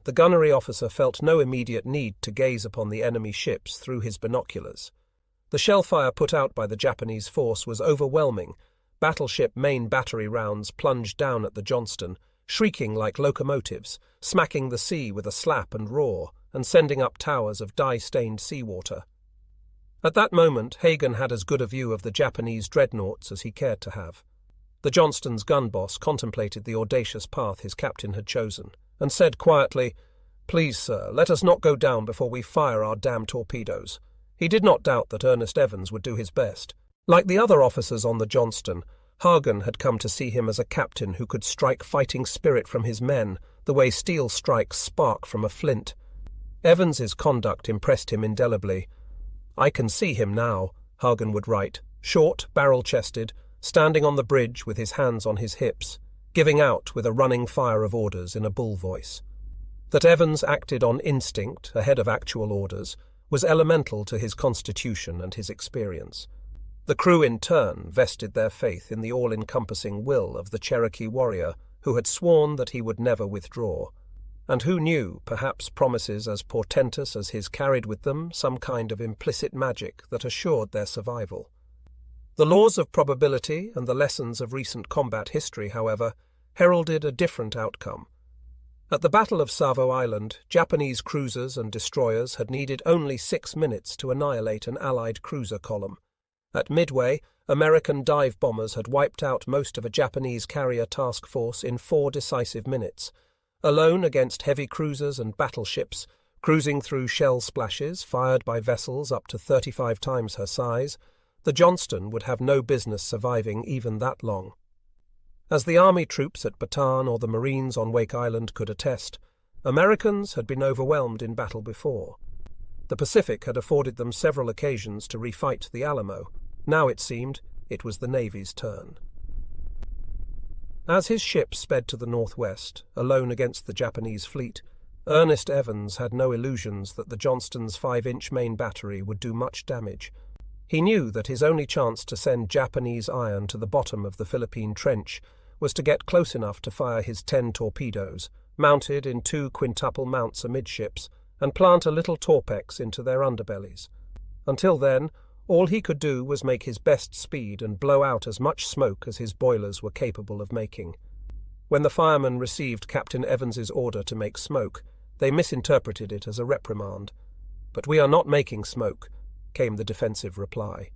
the gunnery officer felt no immediate need to gaze upon the enemy ships through his binoculars. The shellfire put out by the Japanese force was overwhelming. Battleship main battery rounds plunged down at the Johnston, shrieking like locomotives, smacking the sea with a slap and roar, and sending up towers of dye-stained seawater. At that moment, Hagen had as good a view of the Japanese dreadnoughts as he cared to have. The Johnston's gun boss contemplated the audacious path his captain had chosen, and said quietly, "Please, sir, let us not go down before we fire our damn torpedoes." He did not doubt that Ernest Evans would do his best. Like the other officers on the Johnston, Hagen had come to see him as a captain who could strike fighting spirit from his men the way steel strikes spark from a flint. Evans's conduct impressed him indelibly. "I can see him now," Hagen would write, short, barrel-chested, standing on the bridge with his hands on his hips, giving out with a running fire of orders in a bull voice. That Evans acted on instinct ahead of actual orders was elemental to his constitution and his experience. The crew in turn vested their faith in the all-encompassing will of the Cherokee warrior who had sworn that he would never withdraw, and who knew perhaps promises as portentous as his carried with them some kind of implicit magic that assured their survival. The laws of probability and the lessons of recent combat history, however, heralded a different outcome. At the Battle of Savo Island, Japanese cruisers and destroyers had needed only 6 minutes to annihilate an Allied cruiser column. At Midway, American dive bombers had wiped out most of a Japanese carrier task force in 4 decisive minutes. Alone against heavy cruisers and battleships, cruising through shell splashes fired by vessels up to 35 times her size, the Johnston would have no business surviving even that long. As the Army troops at Bataan or the Marines on Wake Island could attest, Americans had been overwhelmed in battle before. The Pacific had afforded them several occasions to refight the Alamo. Now, it seemed, it was the Navy's turn. As his ship sped to the northwest, alone against the Japanese fleet, Ernest Evans had no illusions that the Johnston's 5-inch main battery would do much damage. He knew that his only chance to send Japanese iron to the bottom of the Philippine Trench was to get close enough to fire his 10 torpedoes, mounted in 2 quintuple mounts amidships, and plant a little torpex into their underbellies. Until then, all he could do was make his best speed and blow out as much smoke as his boilers were capable of making. When the firemen received Captain Evans's order to make smoke, they misinterpreted it as a reprimand. "But we are not making smoke," came the defensive reply.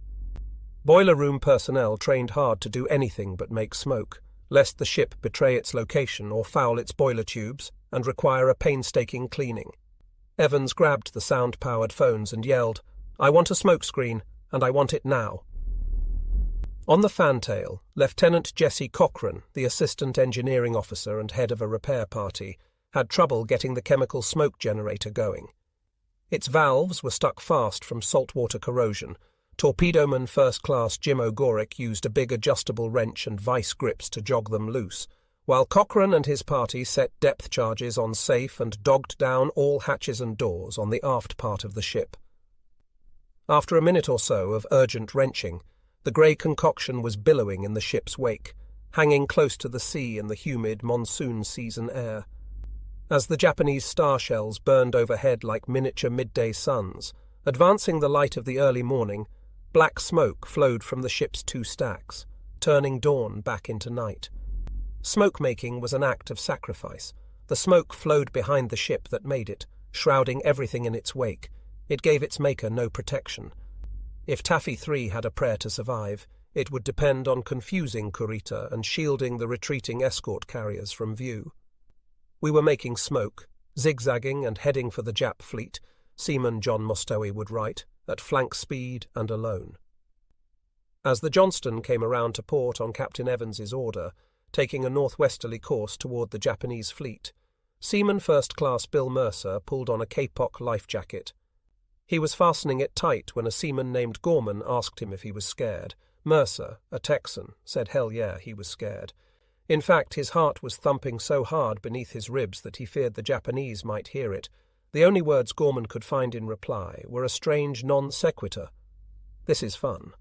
Boiler room personnel trained hard to do anything but make smoke, lest the ship betray its location or foul its boiler tubes and require a painstaking cleaning. Evans grabbed the sound-powered phones and yelled, "I want a smoke screen, and I want it now." On the fantail, Lieutenant Jesse Cochran, the assistant engineering officer and head of a repair party, had trouble getting the chemical smoke generator going. Its valves were stuck fast from saltwater corrosion. Torpedoman First Class Jim O'Gorick used a big adjustable wrench and vice grips to jog them loose, while Cochran and his party set depth charges on safe and dogged down all hatches and doors on the aft part of the ship. After a minute or so of urgent wrenching, the grey concoction was billowing in the ship's wake, hanging close to the sea in the humid monsoon season air. As the Japanese star shells burned overhead like miniature midday suns, advancing the light of the early morning, black smoke flowed from the ship's 2 stacks, turning dawn back into night. Smoke-making was an act of sacrifice. The smoke flowed behind the ship that made it, shrouding everything in its wake. It gave its maker no protection. If Taffy 3 had a prayer to survive, it would depend on confusing Kurita and shielding the retreating escort carriers from view. "We were making smoke, zigzagging and heading for the Jap fleet," Seaman John Mostowy would write, "at flank speed and alone." As the Johnston came around to port on Captain Evans's order, taking a northwesterly course toward the Japanese fleet, Seaman First Class Bill Mercer pulled on a Kapok life jacket. He was fastening it tight when a seaman named Gorman asked him if he was scared. Mercer, a Texan, said hell yeah, he was scared. In fact, his heart was thumping so hard beneath his ribs that he feared the Japanese might hear it. The only words Gorman could find in reply were a strange non sequitur. "This is fun."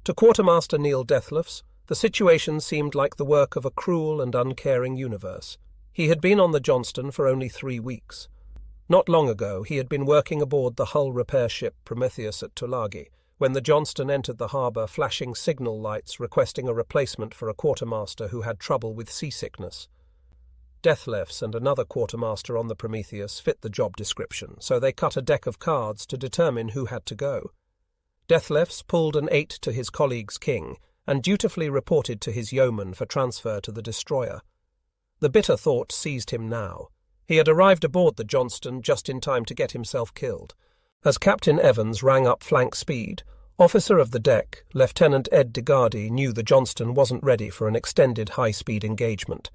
To Quartermaster Neil Deathlefs, the situation seemed like the work of a cruel and uncaring universe. He had been on the Johnston for only 3 weeks. Not long ago, he had been working aboard the hull repair ship Prometheus at Tulagi, when the Johnston entered the harbour flashing signal lights requesting a replacement for a quartermaster who had trouble with seasickness. Deathlefs and another quartermaster on the Prometheus fit the job description, so they cut a deck of cards to determine who had to go. Deathlefs pulled an 8 to his colleague's king and dutifully reported to his yeoman for transfer to the destroyer. The bitter thought seized him now. He had arrived aboard the Johnston just in time to get himself killed. As Captain Evans rang up flank speed, officer of the deck, Lieutenant Ed DeGardi, knew the Johnston wasn't ready for an extended high-speed engagement.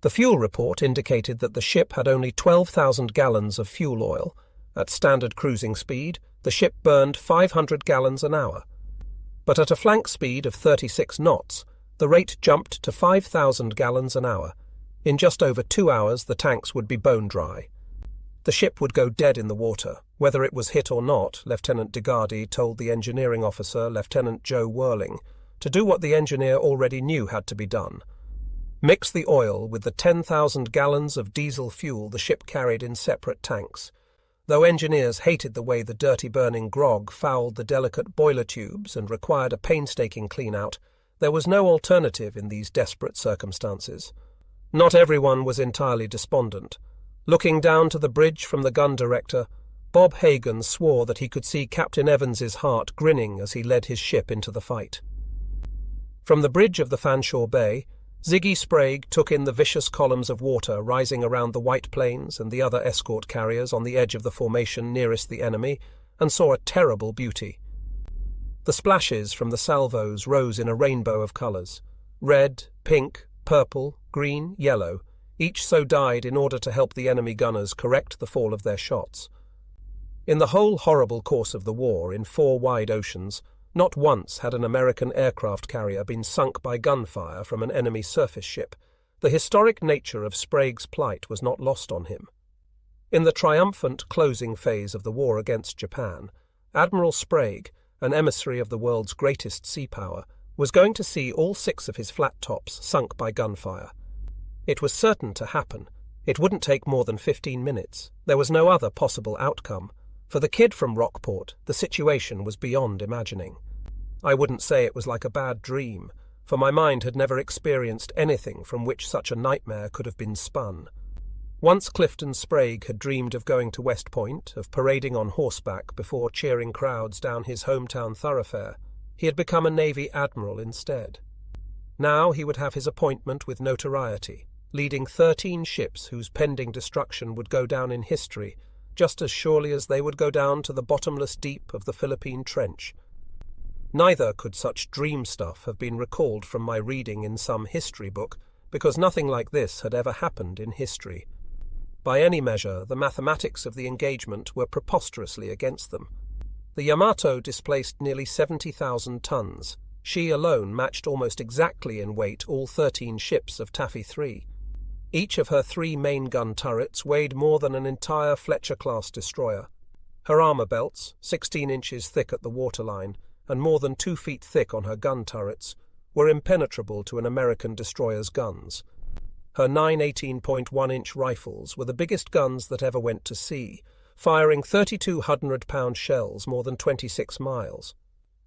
The fuel report indicated that the ship had only 12,000 gallons of fuel oil. At standard cruising speed, the ship burned 500 gallons an hour. But at a flank speed of 36 knots, the rate jumped to 5,000 gallons an hour. In just over 2 hours, the tanks would be bone dry. The ship would go dead in the water. Whether it was hit or not, Lieutenant DeGardi told the engineering officer, Lieutenant Joe Whirling, to do what the engineer already knew had to be done. Mix the oil with the 10,000 gallons of diesel fuel the ship carried in separate tanks. Though engineers hated the way the dirty-burning grog fouled the delicate boiler tubes and required a painstaking clean-out, there was no alternative in these desperate circumstances. Not everyone was entirely despondent. Looking down to the bridge from the gun director, Bob Hagan swore that he could see Captain Evans's heart grinning as he led his ship into the fight. From the bridge of the Fanshawe Bay, Ziggy Sprague took in the vicious columns of water rising around the White Plains and the other escort carriers on the edge of the formation nearest the enemy, and saw a terrible beauty. The splashes from the salvos rose in a rainbow of colours: red, pink, purple, green, yellow, each so dyed in order to help the enemy gunners correct the fall of their shots. In the whole horrible course of the war in 4 wide oceans, not once had an American aircraft carrier been sunk by gunfire from an enemy surface ship. The historic nature of Sprague's plight was not lost on him. In the triumphant closing phase of the war against Japan, Admiral Sprague, an emissary of the world's greatest sea power, was going to see all 6 of his flat tops sunk by gunfire. It was certain to happen. It wouldn't take more than 15 minutes. There was no other possible outcome. For the kid from Rockport, the situation was beyond imagining. I wouldn't say it was like a bad dream, for my mind had never experienced anything from which such a nightmare could have been spun. Once Clifton Sprague had dreamed of going to West Point, of parading on horseback before cheering crowds down his hometown thoroughfare. He had become a Navy admiral instead. Now he would have his appointment with notoriety, leading 13 ships whose pending destruction would go down in history, just as surely as they would go down to the bottomless deep of the Philippine Trench. Neither could such dream stuff have been recalled from my reading in some history book, because nothing like this had ever happened in history. By any measure, the mathematics of the engagement were preposterously against them. The Yamato displaced nearly 70,000 tons. She alone matched almost exactly in weight all 13 ships of Taffy 3. Each of her 3 main gun turrets weighed more than an entire Fletcher-class destroyer. Her armour belts, 16 inches thick at the waterline, and more than 2 feet thick on her gun turrets, were impenetrable to an American destroyer's guns. Her 9 18.1-inch rifles were the biggest guns that ever went to sea, firing 3,200-pound shells more than 26 miles.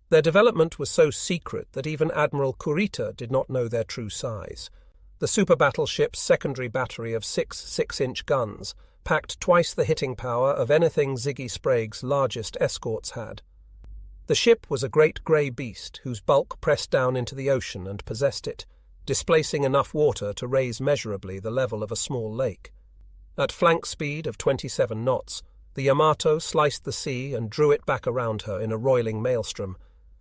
Their development was so secret that even Admiral Kurita did not know their true size. The super battleship's secondary battery of 6 6-inch guns packed twice the hitting power of anything Ziggy Sprague's largest escorts had. The ship was a great grey beast whose bulk pressed down into the ocean and possessed it, displacing enough water to raise measurably the level of a small lake. At flank speed of 27 knots, the Yamato sliced the sea and drew it back around her in a roiling maelstrom,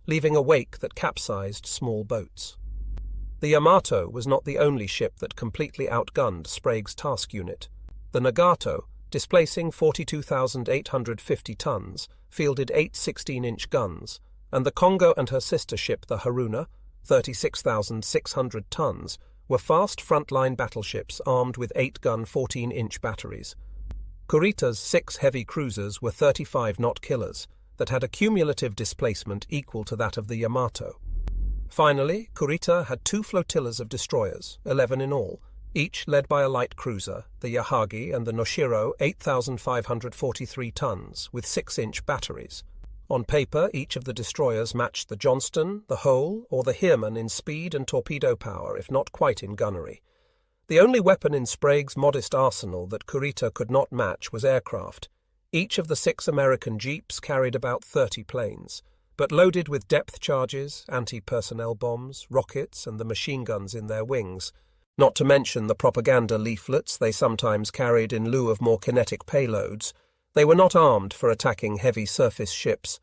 leaving a wake that capsized small boats. The Yamato was not the only ship that completely outgunned Sprague's task unit. The Nagato, displacing 42,850 tons, fielded 8 16-inch guns, and the Congo and her sister ship the Haruna, 36,600 tons, were fast frontline battleships armed with 8-gun 14-inch batteries. Kurita's 6 heavy cruisers were 35-knot killers that had a cumulative displacement equal to that of the Yamato. Finally, Kurita had 2 flotillas of destroyers, 11 in all, each led by a light cruiser, the Yahagi and the Noshiro, 8,543 tons, with 6-inch batteries. On paper, each of the destroyers matched the Johnston, the Hole, or the Heermann in speed and torpedo power, if not quite in gunnery. The only weapon in Sprague's modest arsenal that Kurita could not match was aircraft. Each of the 6 American jeeps carried about 30 planes, but loaded with depth charges, anti-personnel bombs, rockets, and the machine guns in their wings, not to mention the propaganda leaflets they sometimes carried in lieu of more kinetic payloads. They were not armed for attacking heavy surface ships.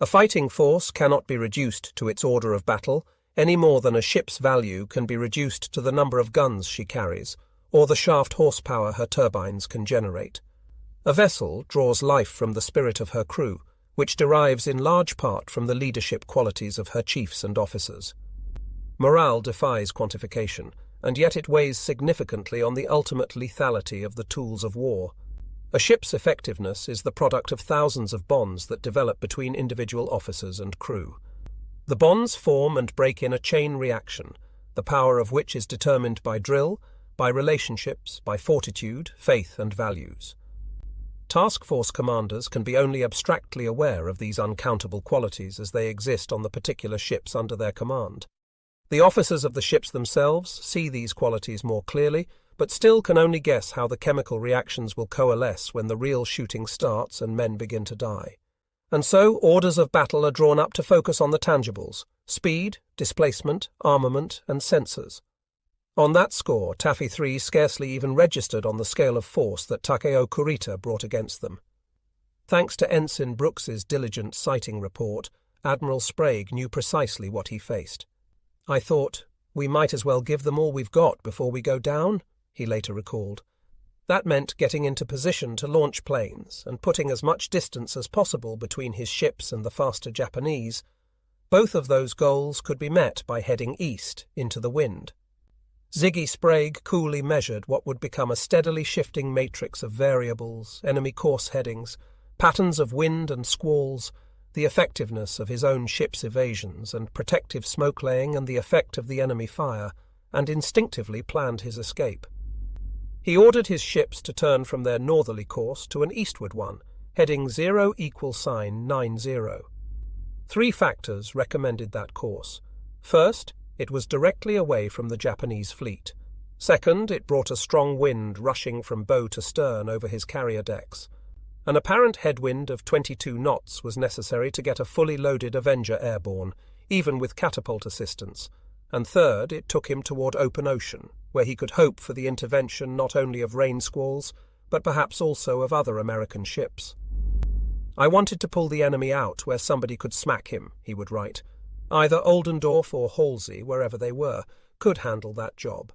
A fighting force cannot be reduced to its order of battle, any more than a ship's value can be reduced to the number of guns she carries, or the shaft horsepower her turbines can generate. A vessel draws life from the spirit of her crew, which derives in large part from the leadership qualities of her chiefs and officers. Morale defies quantification, and yet it weighs significantly on the ultimate lethality of the tools of war. A ship's effectiveness is the product of thousands of bonds that develop between individual officers and crew. The bonds form and break in a chain reaction, the power of which is determined by drill, by relationships, by fortitude, faith, and values. Task force commanders can be only abstractly aware of these uncountable qualities as they exist on the particular ships under their command. The officers of the ships themselves see these qualities more clearly, but still can only guess how the chemical reactions will coalesce when the real shooting starts and men begin to die. And so orders of battle are drawn up to focus on the tangibles: speed, displacement, armament, and sensors. On that score, Taffy 3 scarcely even registered on the scale of force that Takeo Kurita brought against them. Thanks to Ensign Brooks's diligent sighting report, Admiral Sprague knew precisely what he faced. "I thought, we might as well give them all we've got before we go down," he later recalled. That meant getting into position to launch planes and putting as much distance as possible between his ships and the faster Japanese. Both of those goals could be met by heading east into the wind. Ziggy Sprague coolly measured what would become a steadily shifting matrix of variables, enemy course headings, patterns of wind and squalls, the effectiveness of his own ship's evasions and protective smoke-laying and the effect of the enemy fire, and instinctively planned his escape. He ordered his ships to turn from their northerly course to an eastward one, heading 0=90. 3 factors recommended that course. First, it was directly away from the Japanese fleet. Second, it brought a strong wind rushing from bow to stern over his carrier decks. An apparent headwind of 22 knots was necessary to get a fully loaded Avenger airborne, even with catapult assistance. And third, it took him toward open ocean, where he could hope for the intervention not only of rain squalls, but perhaps also of other American ships. "I wanted to pull the enemy out where somebody could smack him," he would write. "Either Oldendorf or Halsey, wherever they were, could handle that job.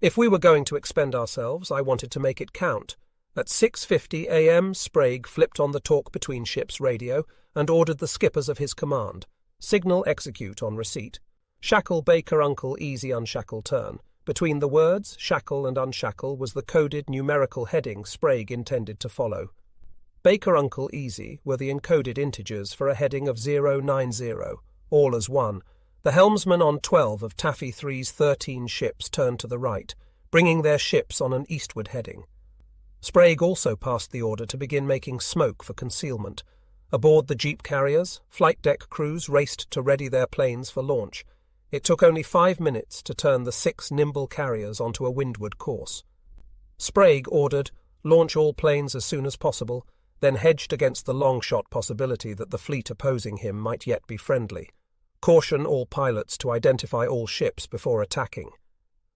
If we were going to expend ourselves, I wanted to make it count." At 6:50 a.m., Sprague flipped on the talk-between-ships radio and ordered the skippers of his command: "Signal execute on receipt. Shackle Baker Uncle easy unshackle turn." Between the words shackle and unshackle was the coded numerical heading Sprague intended to follow. Baker Uncle easy were the encoded integers for a heading of 090, all as one. The helmsman on 12 of Taffy 3's 13 ships turned to the right, bringing their ships on an eastward heading. Sprague also passed the order to begin making smoke for concealment. Aboard the jeep carriers, flight deck crews raced to ready their planes for launch. It took only 5 minutes to turn the 6 nimble carriers onto a windward course. Sprague ordered, "Launch all planes as soon as possible," then hedged against the long-shot possibility that the fleet opposing him might yet be friendly. "Caution all pilots to identify all ships before attacking."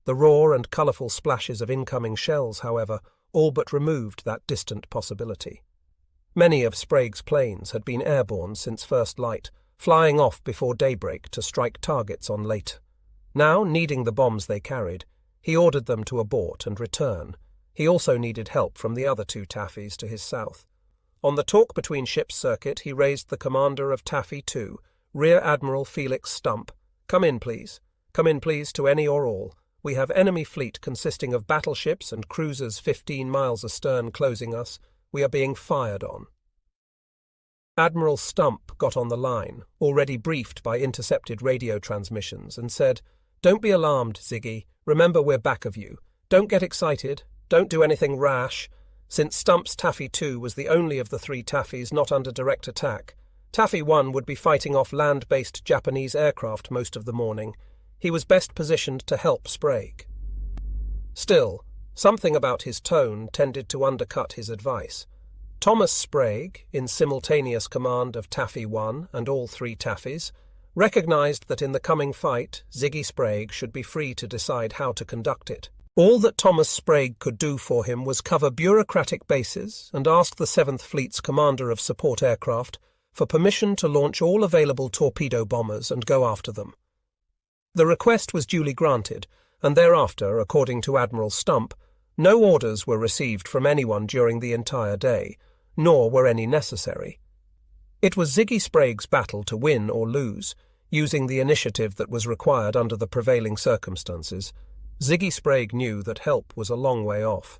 The roar and colourful splashes of incoming shells, however, all but removed that distant possibility. Many of Sprague's planes had been airborne since first light, flying off before daybreak to strike targets on Leyte. Now, needing the bombs they carried, he ordered them to abort and return. He also needed help from the other 2 Taffys to his south. On the talk-between-ships circuit, he raised the commander of Taffy 2, Rear Admiral Felix Stump. Come in, please to any or all. We have enemy fleet consisting of battleships and cruisers 15 miles astern closing us. We are being fired on." Admiral Stump got on the line, already briefed by intercepted radio transmissions, and said, "Don't be alarmed, Ziggy. Remember we're back of you. Don't get excited. Don't do anything rash." Since Stump's Taffy 2 was the only of the three Taffys not under direct attack, Taffy 1 would be fighting off land-based Japanese aircraft most of the morning. He was best positioned to help Sprague. Still, something about his tone tended to undercut his advice. Thomas Sprague, in simultaneous command of Taffy 1 and all three Taffys, recognized that in the coming fight, Ziggy Sprague should be free to decide how to conduct it. All that Thomas Sprague could do for him was cover bureaucratic bases and ask the 7th Fleet's commander of support aircraft for permission to launch all available torpedo bombers and go after them. The request was duly granted, and thereafter, according to Admiral Stump, no orders were received from anyone during the entire day, nor were any necessary. It was Ziggy Sprague's battle to win or lose, using the initiative that was required under the prevailing circumstances. Ziggy Sprague knew that help was a long way off.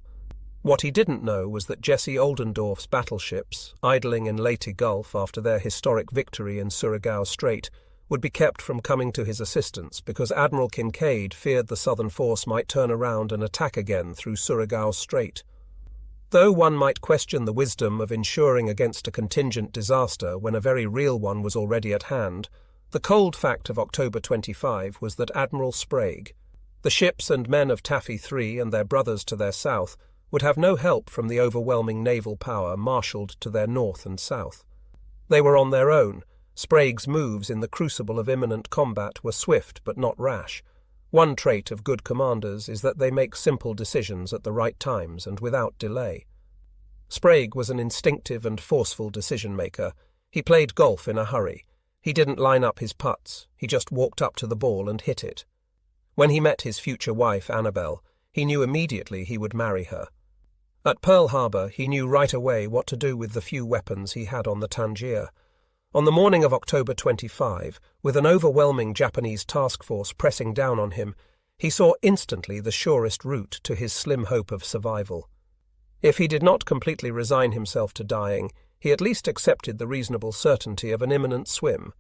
What he didn't know was that Jesse Oldendorf's battleships, idling in Leyte Gulf after their historic victory in Surigao Strait, would be kept from coming to his assistance because Admiral Kincaid feared the Southern force might turn around and attack again through Surigao Strait. Though one might question the wisdom of insuring against a contingent disaster when a very real one was already at hand, the cold fact of October 25 was that Admiral Sprague, the ships and men of Taffy 3 and their brothers to their south, would have no help from the overwhelming naval power marshalled to their north and south. They were on their own. Sprague's moves in the crucible of imminent combat were swift but not rash. One trait of good commanders is that they make simple decisions at the right times and without delay. Sprague was an instinctive and forceful decision-maker. He played golf in a hurry. He didn't line up his putts. He just walked up to the ball and hit it. When he met his future wife, Annabelle, he knew immediately he would marry her. At Pearl Harbor, he knew right away what to do with the few weapons he had on the Tangier. On the morning of October 25, with an overwhelming Japanese task force pressing down on him, he saw instantly the surest route to his slim hope of survival. If he did not completely resign himself to dying, he at least accepted the reasonable certainty of an imminent swim.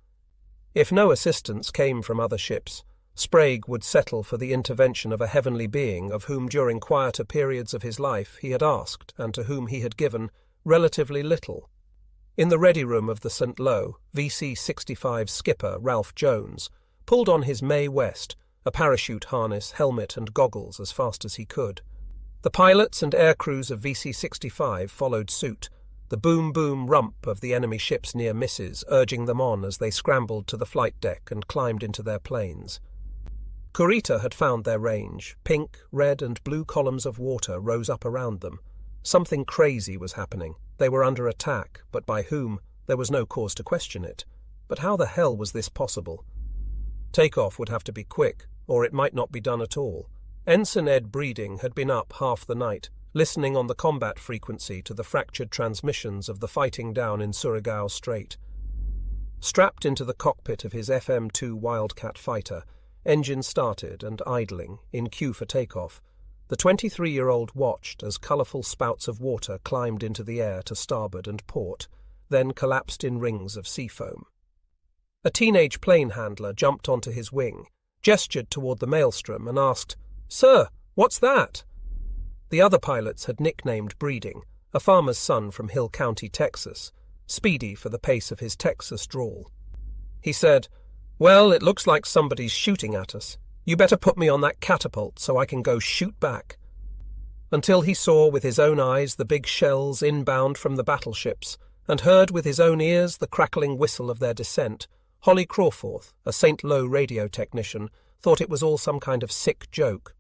If no assistance came from other ships, Sprague would settle for the intervention of a heavenly being of whom during quieter periods of his life he had asked and to whom he had given relatively little. In the ready room of the St. Lo, VC-65 skipper Ralph Jones pulled on his Mae West, a parachute harness, helmet and goggles as fast as he could. The pilots and air crews of VC-65 followed suit, the boom-boom rump of the enemy ship's near misses urging them on as they scrambled to the flight deck and climbed into their planes. Kurita had found their range. Pink, red and blue columns of water rose up around them. Something crazy was happening. They were under attack, but by whom? There was no cause to question it. But how the hell was this possible? Takeoff would have to be quick, or it might not be done at all. Ensign Ed Breeding had been up half the night, listening on the combat frequency to the fractured transmissions of the fighting down in Surigao Strait. Strapped into the cockpit of his FM-2 Wildcat fighter, engine started and idling, in cue for takeoff, the 23-year-old watched as colourful spouts of water climbed into the air to starboard and port, then collapsed in rings of sea foam. A teenage plane handler jumped onto his wing, gestured toward the maelstrom and asked, "Sir, what's that?" The other pilots had nicknamed Breeding, a farmer's son from Hill County, Texas, speedy for the pace of his Texas drawl. He said, "Well, it looks like somebody's shooting at us. You better put me on that catapult so I can go shoot back." Until he saw with his own eyes the big shells inbound from the battleships, and heard with his own ears the crackling whistle of their descent, Holly Crawforth, a St. Lo radio technician, thought it was all some kind of sick joke.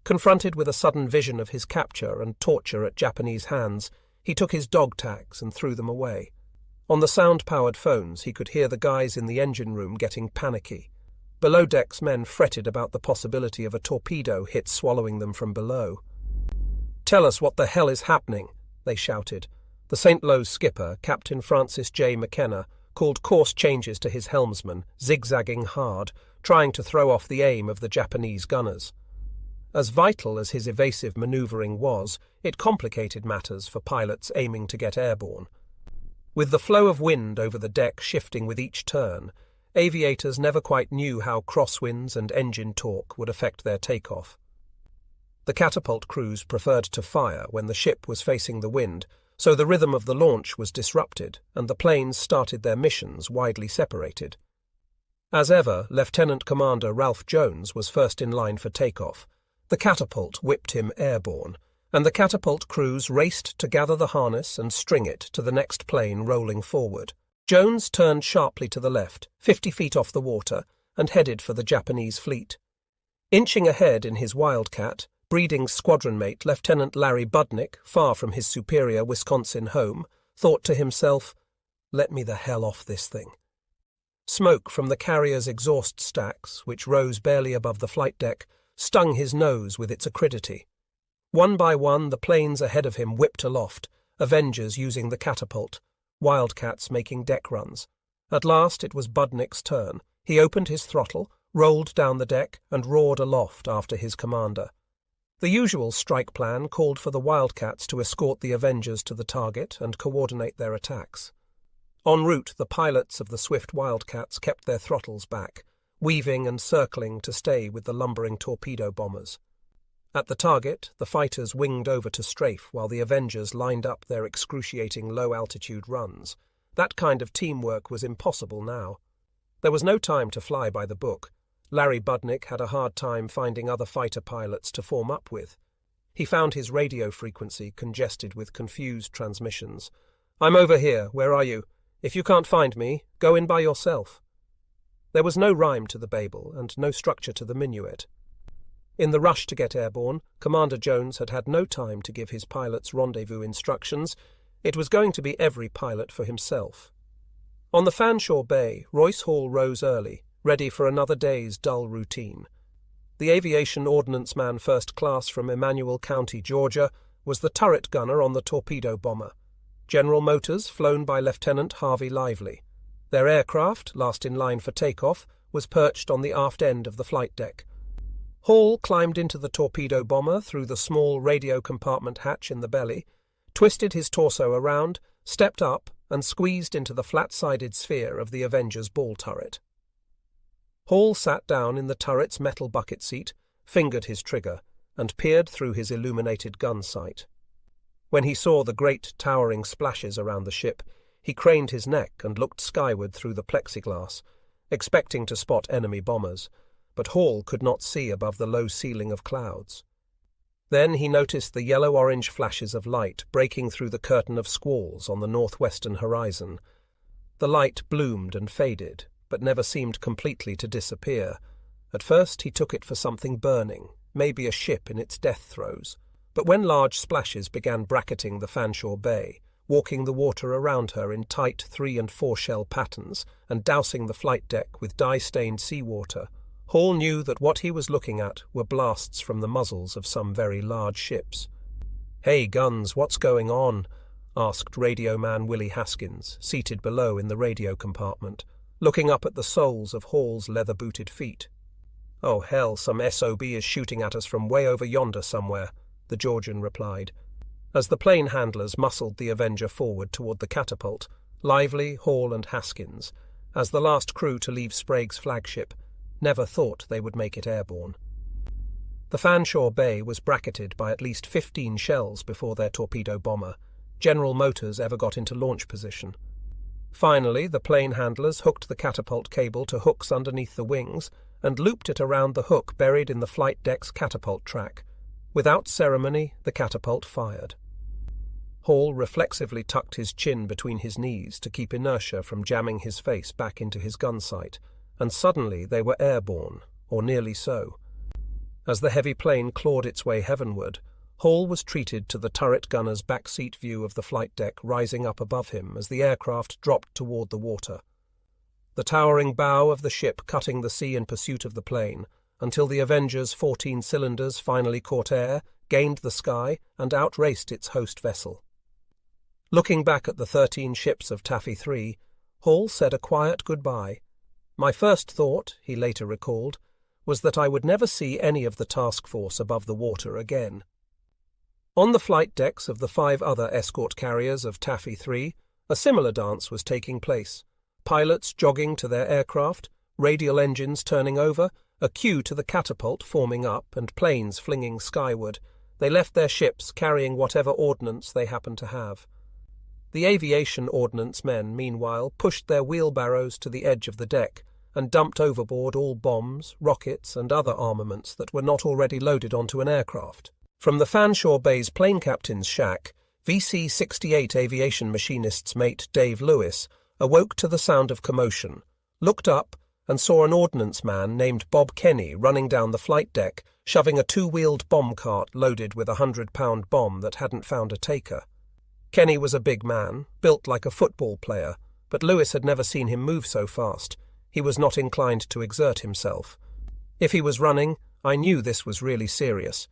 Confronted with a sudden vision of his capture and torture at Japanese hands, he took his dog tags and threw them away. On the sound-powered phones he could hear the guys in the engine room getting panicky. Below-decks men fretted about the possibility of a torpedo hit swallowing them from below. "Tell us what the hell is happening," they shouted. The St. Lo's skipper, Captain Francis J. McKenna, called course changes to his helmsman, zigzagging hard, trying to throw off the aim of the Japanese gunners. As vital as his evasive manoeuvring was, it complicated matters for pilots aiming to get airborne. With the flow of wind over the deck shifting with each turn, Aviators never quite knew how crosswinds and engine torque would affect their takeoff. The catapult crews preferred to fire when the ship was facing the wind, so the rhythm of the launch was disrupted, and the planes started their missions widely separated. As ever, Lieutenant Commander Ralph Jones was first in line for takeoff. The catapult whipped him airborne, and the catapult crews raced to gather the harness and string it to the next plane rolling forward. Jones turned sharply to the left, 50 feet off the water, and headed for the Japanese fleet. Inching ahead in his Wildcat, breeding squadron mate Lieutenant Larry Budnick, far from his superior Wisconsin home, thought to himself, "Let me the hell off this thing." Smoke from the carrier's exhaust stacks, which rose barely above the flight deck, stung his nose with its acridity. One by one, the planes ahead of him whipped aloft, Avengers using the catapult, Wildcats making deck runs. At last it was Budnick's turn. He opened his throttle, rolled down the deck, and roared aloft after his commander. The usual strike plan called for the Wildcats to escort the Avengers to the target and coordinate their attacks. En route, the pilots of the swift Wildcats kept their throttles back, weaving and circling to stay with the lumbering torpedo bombers. At the target, the fighters winged over to strafe while the Avengers lined up their excruciating low-altitude runs. That kind of teamwork was impossible now. There was no time to fly by the book. Larry Budnick had a hard time finding other fighter pilots to form up with. He found his radio frequency congested with confused transmissions. "I'm over here. Where are you? If you can't find me, go in by yourself." There was no rhyme to the babel and no structure to the minuet. In the rush to get airborne, Commander Jones had had no time to give his pilots rendezvous instructions. It was going to be every pilot for himself. On the Fanshawe Bay, Royce Hall rose early, ready for another day's dull routine. The aviation ordnance man first class from Emmanuel County, Georgia, was the turret gunner on the torpedo bomber. General Motors, flown by Lieutenant Harvey Lively. Their aircraft, last in line for takeoff, was perched on the aft end of the flight deck. Hall climbed into the torpedo bomber through the small radio compartment hatch in the belly, twisted his torso around, stepped up, and squeezed into the flat-sided sphere of the Avenger's ball turret. Hall sat down in the turret's metal bucket seat, fingered his trigger, and peered through his illuminated gun sight. When he saw the great towering splashes around the ship, he craned his neck and looked skyward through the plexiglass, expecting to spot enemy bombers, but Hall could not see above the low ceiling of clouds. Then he noticed the yellow-orange flashes of light breaking through the curtain of squalls on the northwestern horizon. The light bloomed and faded, but never seemed completely to disappear. At first he took it for something burning, maybe a ship in its death throes. But when large splashes began bracketing the Fanshawe Bay, walking the water around her in tight 3- and 4-shell patterns, and dousing the flight deck with dye-stained seawater, Hall knew that what he was looking at were blasts from the muzzles of some very large ships. "Hey, guns, what's going on?" asked radio man Willie Haskins, seated below in the radio compartment, looking up at the soles of Hall's leather-booted feet. "Oh, hell, some SOB is shooting at us from way over yonder somewhere," the Georgian replied. As the plane handlers muscled the Avenger forward toward the catapult, Lively, Hall, and Haskins, as the last crew to leave Sprague's flagship, never thought they would make it airborne. The Fanshawe Bay was bracketed by at least 15 shells before their torpedo bomber. General Motors ever got into launch position. Finally, the plane handlers hooked the catapult cable to hooks underneath the wings and looped it around the hook buried in the flight deck's catapult track. Without ceremony, the catapult fired. Hall reflexively tucked his chin between his knees to keep inertia from jamming his face back into his gun sight, and suddenly they were airborne, or nearly so. As the heavy plane clawed its way heavenward, Hall was treated to the turret gunner's backseat view of the flight deck rising up above him as the aircraft dropped toward the water. The towering bow of the ship cutting the sea in pursuit of the plane, until the Avenger's 14 cylinders finally caught air, gained the sky, and outraced its host vessel. Looking back at the 13 ships of Taffy 3, Hall said a quiet goodbye. "My first thought," he later recalled, "was that I would never see any of the task force above the water again." On the flight decks of the 5 other escort carriers of Taffy 3, a similar dance was taking place. Pilots jogging to their aircraft, radial engines turning over, a queue to the catapult forming up, and planes flinging skyward. They left their ships carrying whatever ordnance they happened to have. The aviation ordnance men, meanwhile, pushed their wheelbarrows to the edge of the deck and dumped overboard all bombs, rockets, and other armaments that were not already loaded onto an aircraft. From the Fanshawe Bay's plane captain's shack, VC-68 aviation machinist's mate Dave Lewis awoke to the sound of commotion, looked up, and saw an ordnance man named Bob Kenny running down the flight deck, shoving a two-wheeled bomb cart loaded with a 100-pound bomb that hadn't found a taker. Kenny was a big man, built like a football player, but Lewis had never seen him move so fast. He was not inclined to exert himself. If he was running, I knew this was really serious.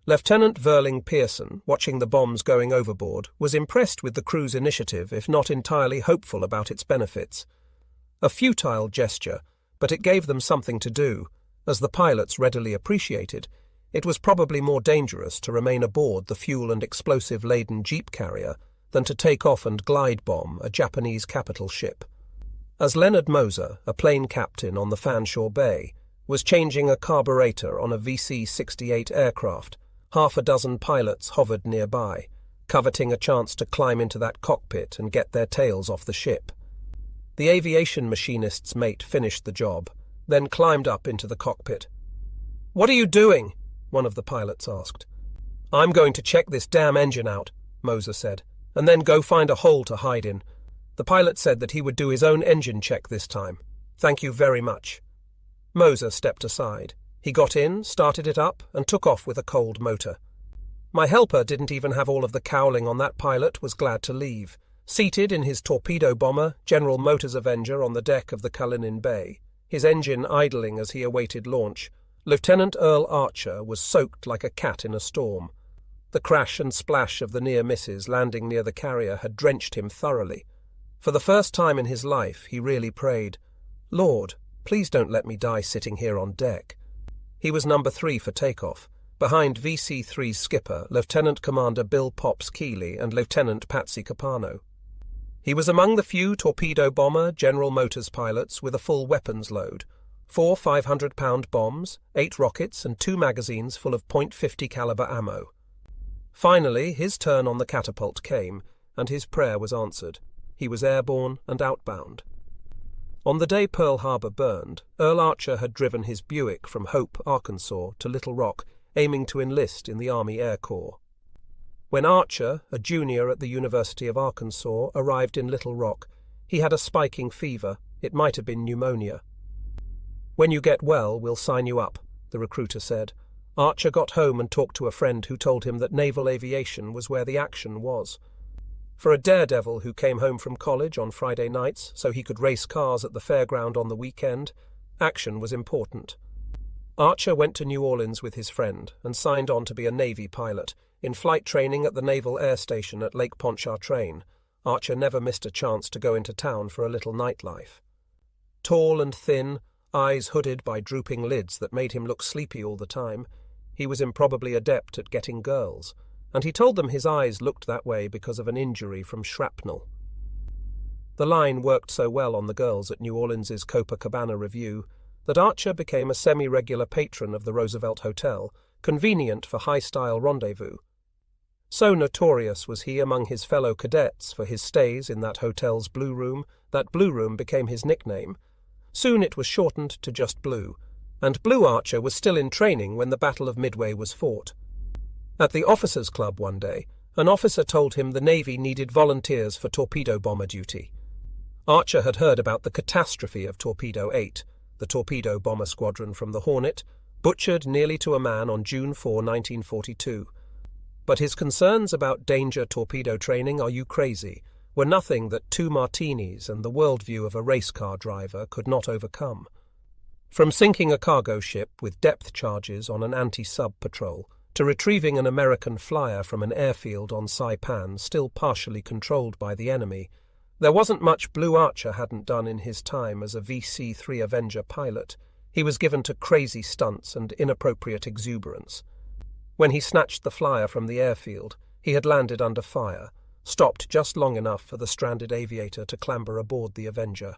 Lieutenant Verling Pearson, watching the bombs going overboard, was impressed with the crew's initiative, if not entirely hopeful about its benefits. A futile gesture, but it gave them something to do. As the pilots readily appreciated, it was probably more dangerous to remain aboard the fuel and explosive-laden jeep carrier than to take off and glide bomb a Japanese capital ship. As Leonard Moser, a plane captain on the Fanshawe Bay, was changing a carburetor on a VC-68 aircraft, half a dozen pilots hovered nearby, coveting a chance to climb into that cockpit and get their tails off the ship. The aviation machinist's mate finished the job, then climbed up into the cockpit. "What are you doing?" one of the pilots asked. "I'm going to check this damn engine out," Moser said, "and then go find a hole to hide in." The pilot said that he would do his own engine check this time. "Thank you very much." Moser stepped aside. He got in, started it up, and took off with a cold motor. My helper didn't even have all of the cowling on that pilot, was glad to leave. Seated in his torpedo bomber, General Motors Avenger, on the deck of the Cullinan Bay, his engine idling as he awaited launch, Lieutenant Earl Archer was soaked like a cat in a storm. The crash and splash of the near misses landing near the carrier had drenched him thoroughly. For the first time in his life, he really prayed, "Lord, please don't let me die sitting here on deck." He was number 3 for takeoff, behind VC-3's skipper, Lieutenant Commander Bill Pops Keeley and Lieutenant Patsy Capano. He was among the few torpedo bomber General Motors pilots with a full weapons load, 4 500-pound bombs, 8 rockets, and 2 magazines full of .50 caliber ammo. Finally, his turn on the catapult came, and his prayer was answered. He was airborne and outbound. On the day Pearl Harbor burned, Earl Archer had driven his Buick from Hope, Arkansas, to Little Rock, aiming to enlist in the Army Air Corps. When Archer, a junior at the University of Arkansas, arrived in Little Rock, he had a spiking fever. It might have been pneumonia. "When you get well, we'll sign you up," the recruiter said. Archer got home and talked to a friend who told him that naval aviation was where the action was. For a daredevil who came home from college on Friday nights so he could race cars at the fairground on the weekend, action was important. Archer went to New Orleans with his friend and signed on to be a Navy pilot. In flight training at the Naval Air Station at Lake Pontchartrain, Archer never missed a chance to go into town for a little nightlife. Tall and thin, eyes hooded by drooping lids that made him look sleepy all the time, he was improbably adept at getting girls, and he told them his eyes looked that way because of an injury from shrapnel. The line worked so well on the girls at New Orleans's Copacabana Review that Archer became a semi-regular patron of the Roosevelt Hotel, convenient for high-style rendezvous. So notorious was he among his fellow cadets for his stays in that hotel's Blue Room that Blue Room became his nickname. Soon it was shortened to just Blue, and Blue Archer was still in training when the Battle of Midway was fought. At the Officers' Club one day, an officer told him the Navy needed volunteers for torpedo bomber duty. Archer had heard about the catastrophe of Torpedo 8, the torpedo bomber squadron from the Hornet, butchered nearly to a man on June 4, 1942. But his concerns about danger torpedo training, "Are you crazy?" were nothing that 2 martinis and the worldview of a race car driver could not overcome. From sinking a cargo ship with depth charges on an anti-sub patrol to retrieving an American flyer from an airfield on Saipan still partially controlled by the enemy, there wasn't much Blue Archer hadn't done in his time as a VC-3 Avenger pilot. He was given to crazy stunts and inappropriate exuberance. When he snatched the flyer from the airfield, he had landed under fire, stopped just long enough for the stranded aviator to clamber aboard the Avenger.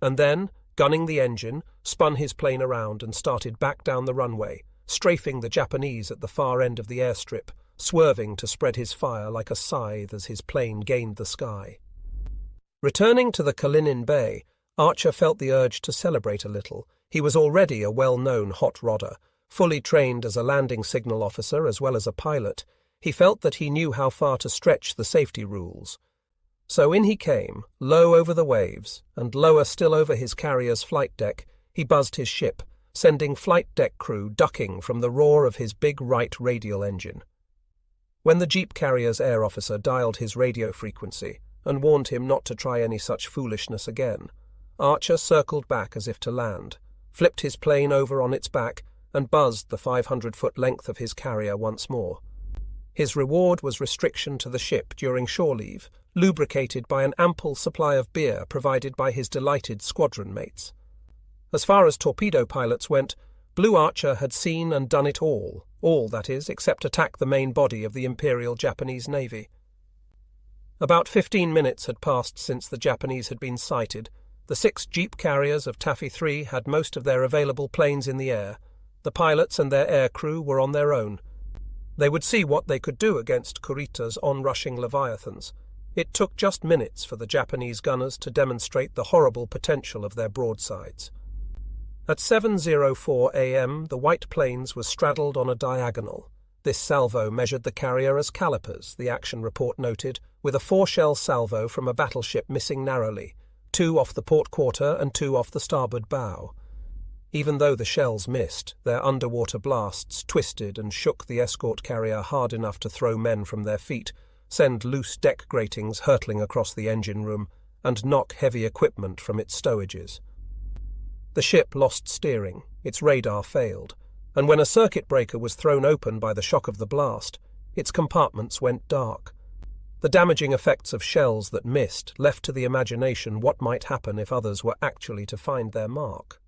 and then, gunning the engine, spun his plane around and started back down the runway, strafing the Japanese at the far end of the airstrip, swerving to spread his fire like a scythe as his plane gained the sky. Returning to the Kalinin Bay, Archer felt the urge to celebrate a little. He was already a well-known hot rodder, fully trained as a landing signal officer as well as a pilot. He felt that he knew how far to stretch the safety rules. So in he came, low over the waves, and lower still over his carrier's flight deck. He buzzed his ship, sending flight deck crew ducking from the roar of his big right radial engine. When the jeep carrier's air officer dialed his radio frequency and warned him not to try any such foolishness again, Archer circled back as if to land, flipped his plane over on its back, and buzzed the 500-foot length of his carrier once more. His reward was restriction to the ship during shore leave, lubricated by an ample supply of beer provided by his delighted squadron mates. As far as torpedo pilots went, Blue Archer had seen and done it all, that is, except attack the main body of the Imperial Japanese Navy. About 15 minutes had passed since the Japanese had been sighted. The 6 jeep carriers of Taffy 3 had most of their available planes in the air. The pilots and their air crew were on their own. They would see what they could do against Kurita's onrushing leviathans. It took just minutes for the Japanese gunners to demonstrate the horrible potential of their broadsides. At 7:04 a.m., the White Plains was straddled on a diagonal. This salvo measured the carrier as calipers, the action report noted, with a 4-shell salvo from a battleship missing narrowly, 2 off the port quarter and 2 off the starboard bow. Even though the shells missed, their underwater blasts twisted and shook the escort carrier hard enough to throw men from their feet, send loose deck gratings hurtling across the engine room, and knock heavy equipment from its stowages. The ship lost steering, its radar failed, and when a circuit breaker was thrown open by the shock of the blast, its compartments went dark. The damaging effects of shells that missed left to the imagination what might happen if others were actually to find their mark.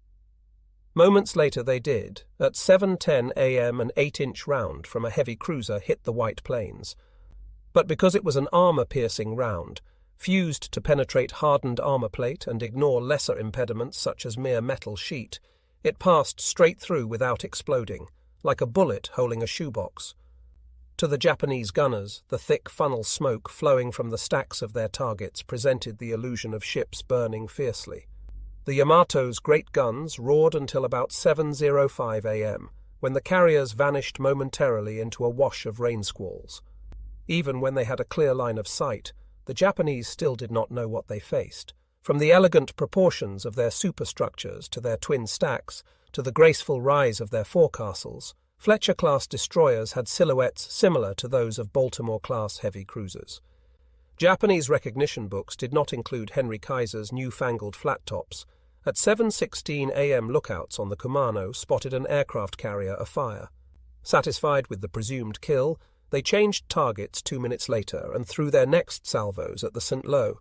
Moments later they did. At 7:10 a.m. an 8-inch round from a heavy cruiser hit the White Plains. But because it was an armor-piercing round, fused to penetrate hardened armor plate and ignore lesser impediments such as mere metal sheet, it passed straight through without exploding, like a bullet holding a shoebox. To the Japanese gunners, the thick funnel smoke flowing from the stacks of their targets presented the illusion of ships burning fiercely. The Yamato's great guns roared until about 7:05 a.m., when the carriers vanished momentarily into a wash of rain squalls. Even when they had a clear line of sight, the Japanese still did not know what they faced. From the elegant proportions of their superstructures to their twin stacks, to the graceful rise of their forecastles, Fletcher-class destroyers had silhouettes similar to those of Baltimore-class heavy cruisers. Japanese recognition books did not include Henry Kaiser's newfangled flat-tops. At 7:16 a.m. lookouts on the Kumano spotted an aircraft carrier afire. Satisfied with the presumed kill, they changed targets 2 minutes later and threw their next salvos at the St. Lo.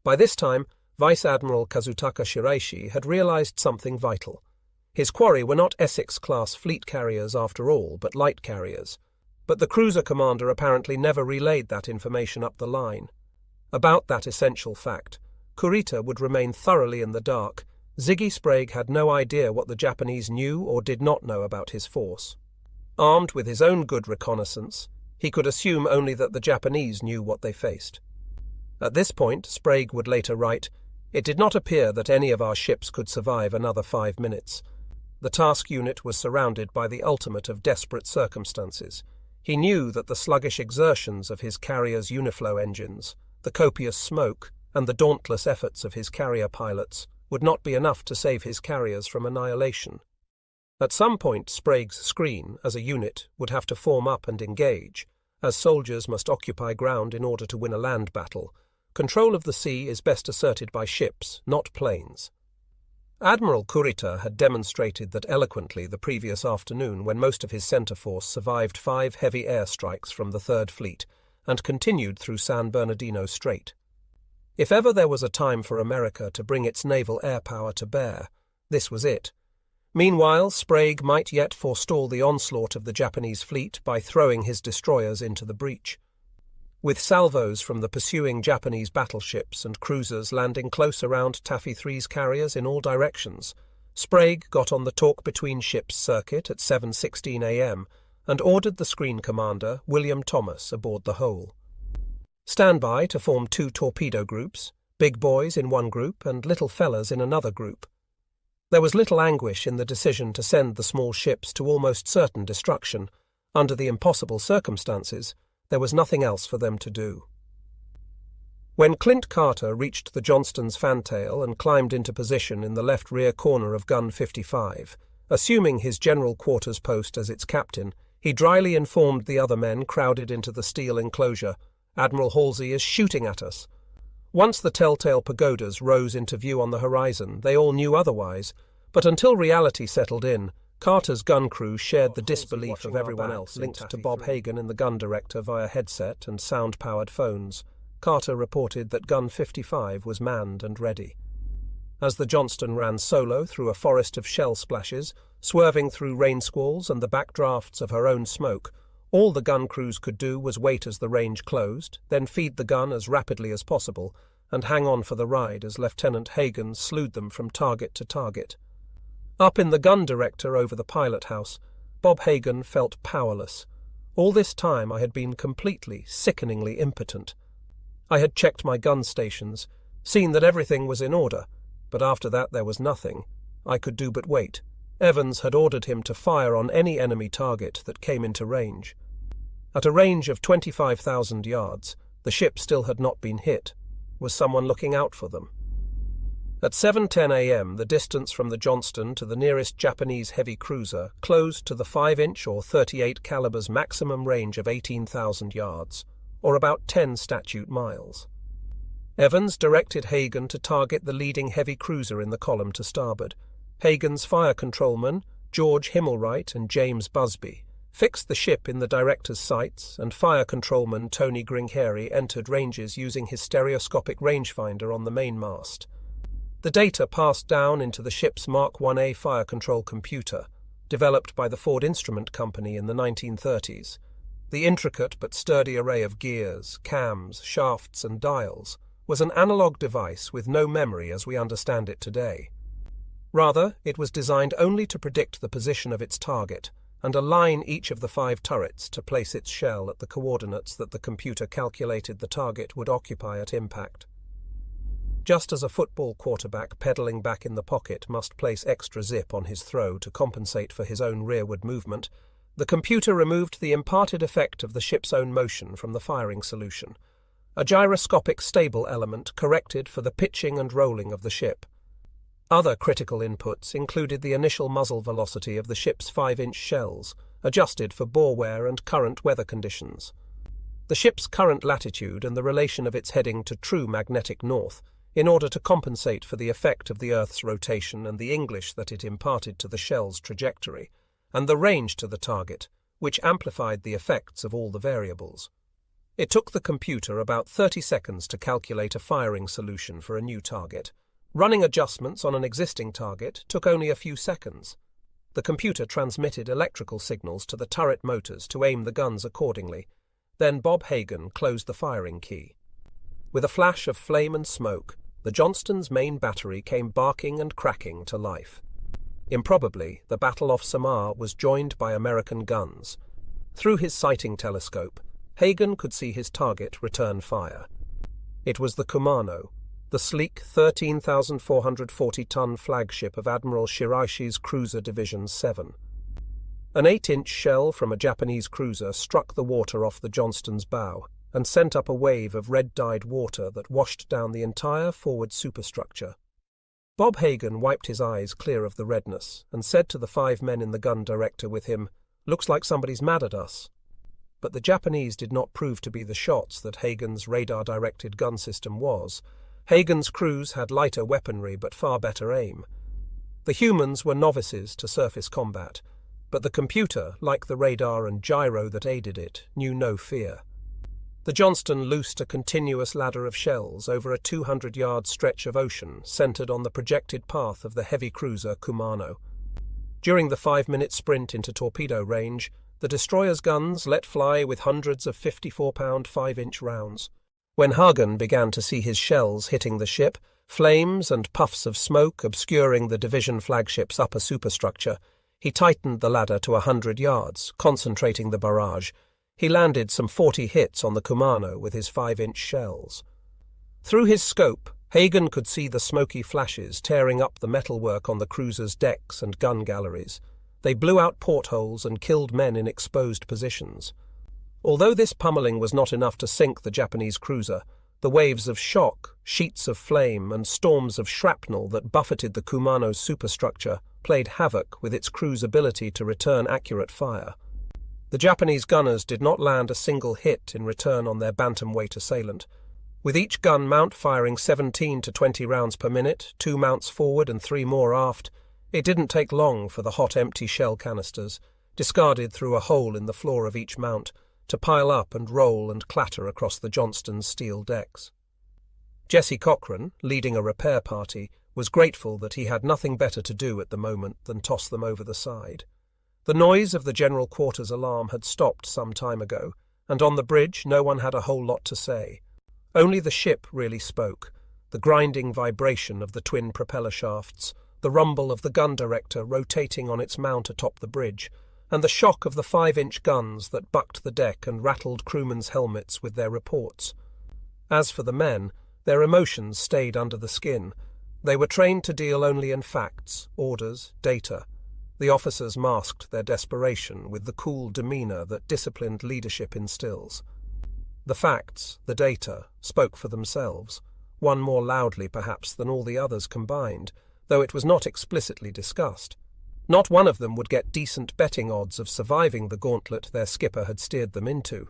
By this time, Vice Admiral Kazutaka Shiraishi had realized something vital. His quarry were not Essex-class fleet carriers after all, but light carriers. But the cruiser commander apparently never relayed that information up the line. About that essential fact, Kurita would remain thoroughly in the dark. Ziggy Sprague had no idea what the Japanese knew or did not know about his force. Armed with his own good reconnaissance, he could assume only that the Japanese knew what they faced. At this point, Sprague would later write, "It did not appear that any of our ships could survive another 5 minutes. The task unit was surrounded by the ultimate of desperate circumstances. He knew that the sluggish exertions of his carrier's uniflow engines, the copious smoke, and the dauntless efforts of his carrier pilots would not be enough to save his carriers from annihilation. At some point, Sprague's screen, as a unit, would have to form up and engage, as soldiers must occupy ground in order to win a land battle. Control of the sea is best asserted by ships, not planes." Admiral Kurita had demonstrated that eloquently the previous afternoon when most of his center force survived 5 heavy airstrikes from the Third Fleet and continued through San Bernardino Strait. If ever there was a time for America to bring its naval air power to bear, this was it. Meanwhile, Sprague might yet forestall the onslaught of the Japanese fleet by throwing his destroyers into the breach. with salvos from the pursuing Japanese battleships and cruisers landing close around Taffy 3's carriers in all directions. Sprague got on the talk-between-ships circuit at 7:16 a.m. and ordered the screen commander, William Thomas, aboard the Whole. Stand by to form 2 torpedo groups, big boys in one group and little fellas in another group. There was little anguish in the decision to send the small ships to almost certain destruction. Under the impossible circumstances, there was nothing else for them to do. When Clint Carter reached the Johnston's fantail and climbed into position in the left rear corner of gun 55, assuming his general quarters post as its captain, he dryly informed the other men crowded into the steel enclosure, "Admiral Halsey is shooting at us." Once the telltale pagodas rose into view on the horizon, they all knew otherwise, but until reality settled in, Carter's gun crew shared the disbelief of everyone else, linked to Bob Hagan in the gun director via headset and sound-powered phones. Carter reported that gun 55 was manned and ready. As the Johnston ran solo through a forest of shell splashes, swerving through rain squalls and the backdrafts of her own smoke, all the gun crews could do was wait as the range closed, then feed the gun as rapidly as possible, and hang on for the ride as Lieutenant Hagan slewed them from target to target. Up in the gun director over the pilot house, Bob Hagan felt powerless. All this time I had been completely, sickeningly impotent. I had checked my gun stations, seen that everything was in order, but after that there was nothing. I could do but wait. Evans had ordered him to fire on any enemy target that came into range. At a range of 25,000 yards, the ship still had not been hit. Was someone looking out for them? At 7:10 a.m., the distance from the Johnston to the nearest Japanese heavy cruiser closed to the 5-inch or 38 caliber's maximum range of 18,000 yards, or about 10 statute miles. Evans directed Hagan to target the leading heavy cruiser in the column to starboard. Hagan's fire controlmen, George Himmelwright and James Busby, fixed the ship in the director's sights, and fire controlman Tony Gringheri entered ranges using his stereoscopic rangefinder on the mainmast. The data passed down into the ship's Mark 1A fire control computer, developed by the Ford Instrument Company in the 1930s. The intricate but sturdy array of gears, cams, shafts, and dials was an analog device with no memory as we understand it today. Rather, it was designed only to predict the position of its target and align each of the 5 turrets to place its shell at the coordinates that the computer calculated the target would occupy at impact. Just as a football quarterback pedaling back in the pocket must place extra zip on his throw to compensate for his own rearward movement, the computer removed the imparted effect of the ship's own motion from the firing solution. A gyroscopic stable element corrected for the pitching and rolling of the ship. Other critical inputs included the initial muzzle velocity of the ship's 5-inch shells, adjusted for bore wear and current weather conditions. The ship's current latitude and the relation of its heading to true magnetic north, in order to compensate for the effect of the Earth's rotation and the English that it imparted to the shell's trajectory, and the range to the target, which amplified the effects of all the variables. It took the computer about 30 seconds to calculate a firing solution for a new target. Running adjustments on an existing target took only a few seconds. The computer transmitted electrical signals to the turret motors to aim the guns accordingly. Then Bob Hagan closed the firing key. With a flash of flame and smoke, the Johnston's main battery came barking and cracking to life. Improbably, the battle off Samar was joined by American guns. Through his sighting telescope, Hagan could see his target return fire. It was the Kumano, the sleek 13,440-ton flagship of Admiral Shiraishi's Cruiser Division 7. An 8-inch shell from a Japanese cruiser struck the water off the Johnston's bow and sent up a wave of red-dyed water that washed down the entire forward superstructure. Bob Hagan wiped his eyes clear of the redness and said to the 5 men in the gun director with him, "Looks like somebody's mad at us." But the Japanese did not prove to be the shots that Hagan's radar-directed gun system was. Hagan's crews had lighter weaponry but far better aim. The humans were novices to surface combat, but the computer, like the radar and gyro that aided it, knew no fear. The Johnston loosed a continuous ladder of shells over a 200-yard stretch of ocean centered on the projected path of the heavy cruiser Kumano. During the 5-minute sprint into torpedo range, The destroyer's guns let fly with hundreds of 54-pound 5-inch rounds. When Hagen began to see his shells hitting the ship, flames and puffs of smoke obscuring the division flagship's upper superstructure, he tightened the ladder to 100 yards, concentrating the barrage. He landed some 40 hits on the Kumano with his 5-inch shells. Through his scope, Hagen could see the smoky flashes tearing up the metalwork on the cruiser's decks and gun galleries. They blew out portholes and killed men in exposed positions. Although this pummeling was not enough to sink the Japanese cruiser, the waves of shock, sheets of flame, and storms of shrapnel that buffeted the Kumano's superstructure played havoc with its crew's ability to return accurate fire. The Japanese gunners did not land a single hit in return on their bantamweight assailant. With each gun mount firing 17 to 20 rounds per minute, 2 mounts forward and 3 more aft, it didn't take long for the hot empty shell canisters, discarded through a hole in the floor of each mount, to pile up and roll and clatter across the Johnston's steel decks. Jesse Cochran, leading a repair party, was grateful that he had nothing better to do at the moment than toss them over the side. The noise of the general quarters alarm had stopped some time ago, and on the bridge no one had a whole lot to say. Only the ship really spoke, the grinding vibration of the twin propeller shafts, the rumble of the gun director rotating on its mount atop the bridge, and the shock of the 5-inch guns that bucked the deck and rattled crewmen's helmets with their reports. As for the men, their emotions stayed under the skin. They were trained to deal only in facts, orders, data. The officers masked their desperation with the cool demeanor that disciplined leadership instills. The facts, the data, spoke for themselves, one more loudly perhaps than all the others combined, though it was not explicitly discussed. Not one of them would get decent betting odds of surviving the gauntlet their skipper had steered them into.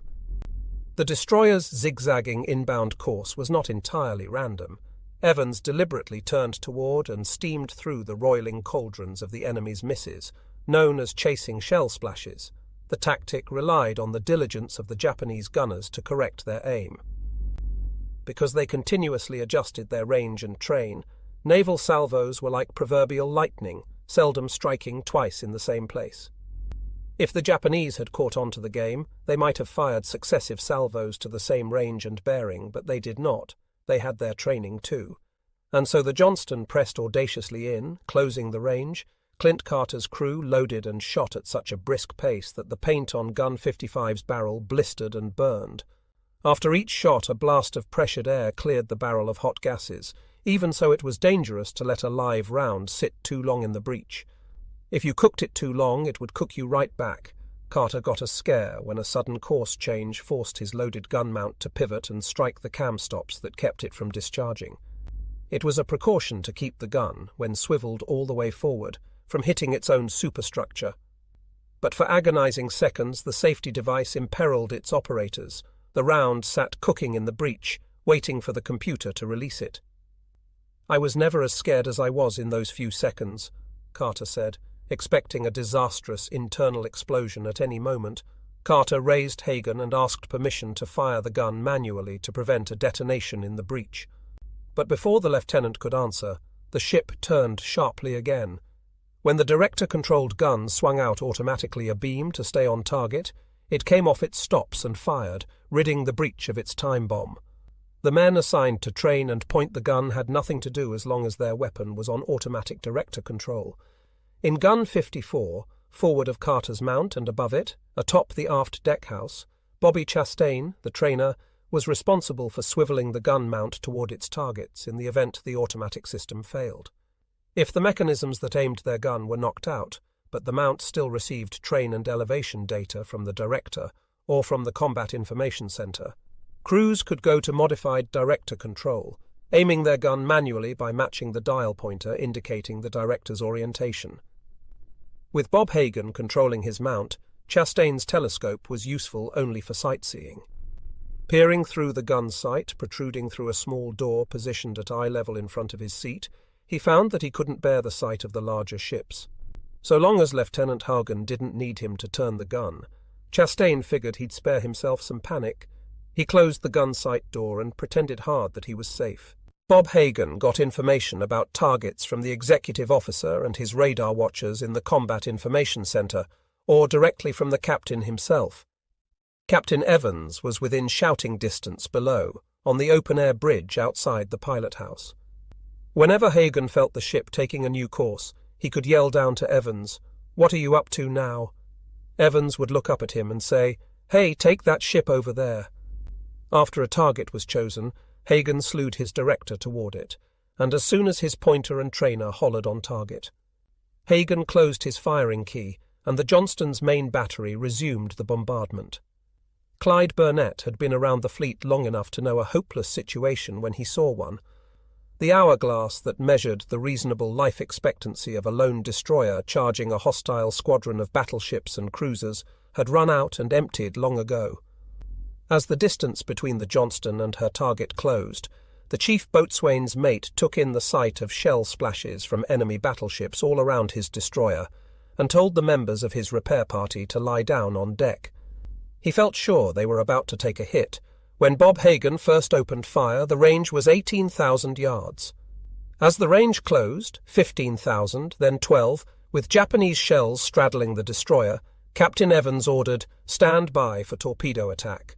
The destroyer's zigzagging inbound course was not entirely random. Evans deliberately turned toward and steamed through the roiling cauldrons of the enemy's misses, known as chasing shell splashes. The tactic relied on the diligence of the Japanese gunners to correct their aim. Because they continuously adjusted their range and train, naval salvos were like proverbial lightning, seldom striking twice in the same place. If the Japanese had caught on to the game, they might have fired successive salvos to the same range and bearing, but they did not. They had their training too. And so the Johnston pressed audaciously in, closing the range. Clint Carter's crew loaded and shot at such a brisk pace that the paint on Gun 55's barrel blistered and burned. After each shot, a blast of pressured air cleared the barrel of hot gases. Even so, it was dangerous to let a live round sit too long in the breech. If you cooked it too long, it would cook you right back. Carter got a scare when a sudden course change forced his loaded gun mount to pivot and strike the cam stops that kept it from discharging. It was a precaution to keep the gun, when swiveled all the way forward, from hitting its own superstructure. But for agonizing seconds, the safety device imperiled its operators. The round sat cooking in the breech, waiting for the computer to release it. "I was never as scared as I was in those few seconds," Carter said, expecting a disastrous internal explosion at any moment. Carter raised Hagen and asked permission to fire the gun manually to prevent a detonation in the breech. But before the lieutenant could answer, the ship turned sharply again. When the director-controlled gun swung out automatically a beam to stay on target, it came off its stops and fired, ridding the breech of its time bomb. The men assigned to train and point the gun had nothing to do as long as their weapon was on automatic director control. In Gun 54, forward of Carter's mount and above it, atop the aft deckhouse, Bobby Chastain, the trainer, was responsible for swiveling the gun mount toward its targets in the event the automatic system failed. If the mechanisms that aimed their gun were knocked out, but the mount still received train and elevation data from the director or from the Combat Information Center, crews could go to modified director control, aiming their gun manually by matching the dial pointer indicating the director's orientation. With Bob Hagen controlling his mount, Chastain's telescope was useful only for sightseeing. Peering through the gun sight, protruding through a small door positioned at eye level in front of his seat, he found that he couldn't bear the sight of the larger ships. So long as Lieutenant Hagen didn't need him to turn the gun, Chastain figured he'd spare himself some panic. He closed the gun sight door and pretended hard that he was safe. Bob Hagen got information about targets from the executive officer and his radar watchers in the Combat Information Center, or directly from the captain himself. Captain Evans was within shouting distance below, on the open-air bridge outside the pilot house. Whenever Hagen felt the ship taking a new course, he could yell down to Evans, "What are you up to now?" Evans would look up at him and say, "Hey, take that ship over there." After a target was chosen, Hagen slewed his director toward it, and as soon as his pointer and trainer hollered on target, Hagen closed his firing key, and the Johnston's main battery resumed the bombardment. Clyde Burnett had been around the fleet long enough to know a hopeless situation when he saw one. The hourglass that measured the reasonable life expectancy of a lone destroyer charging a hostile squadron of battleships and cruisers had run out and emptied long ago. As the distance between the Johnston and her target closed, the chief boatswain's mate took in the sight of shell splashes from enemy battleships all around his destroyer and told the members of his repair party to lie down on deck. He felt sure they were about to take a hit. When Bob Hagen first opened fire, the range was 18,000 yards. As the range closed, 15,000, then 12, with Japanese shells straddling the destroyer, Captain Evans ordered, "Stand by for torpedo attack."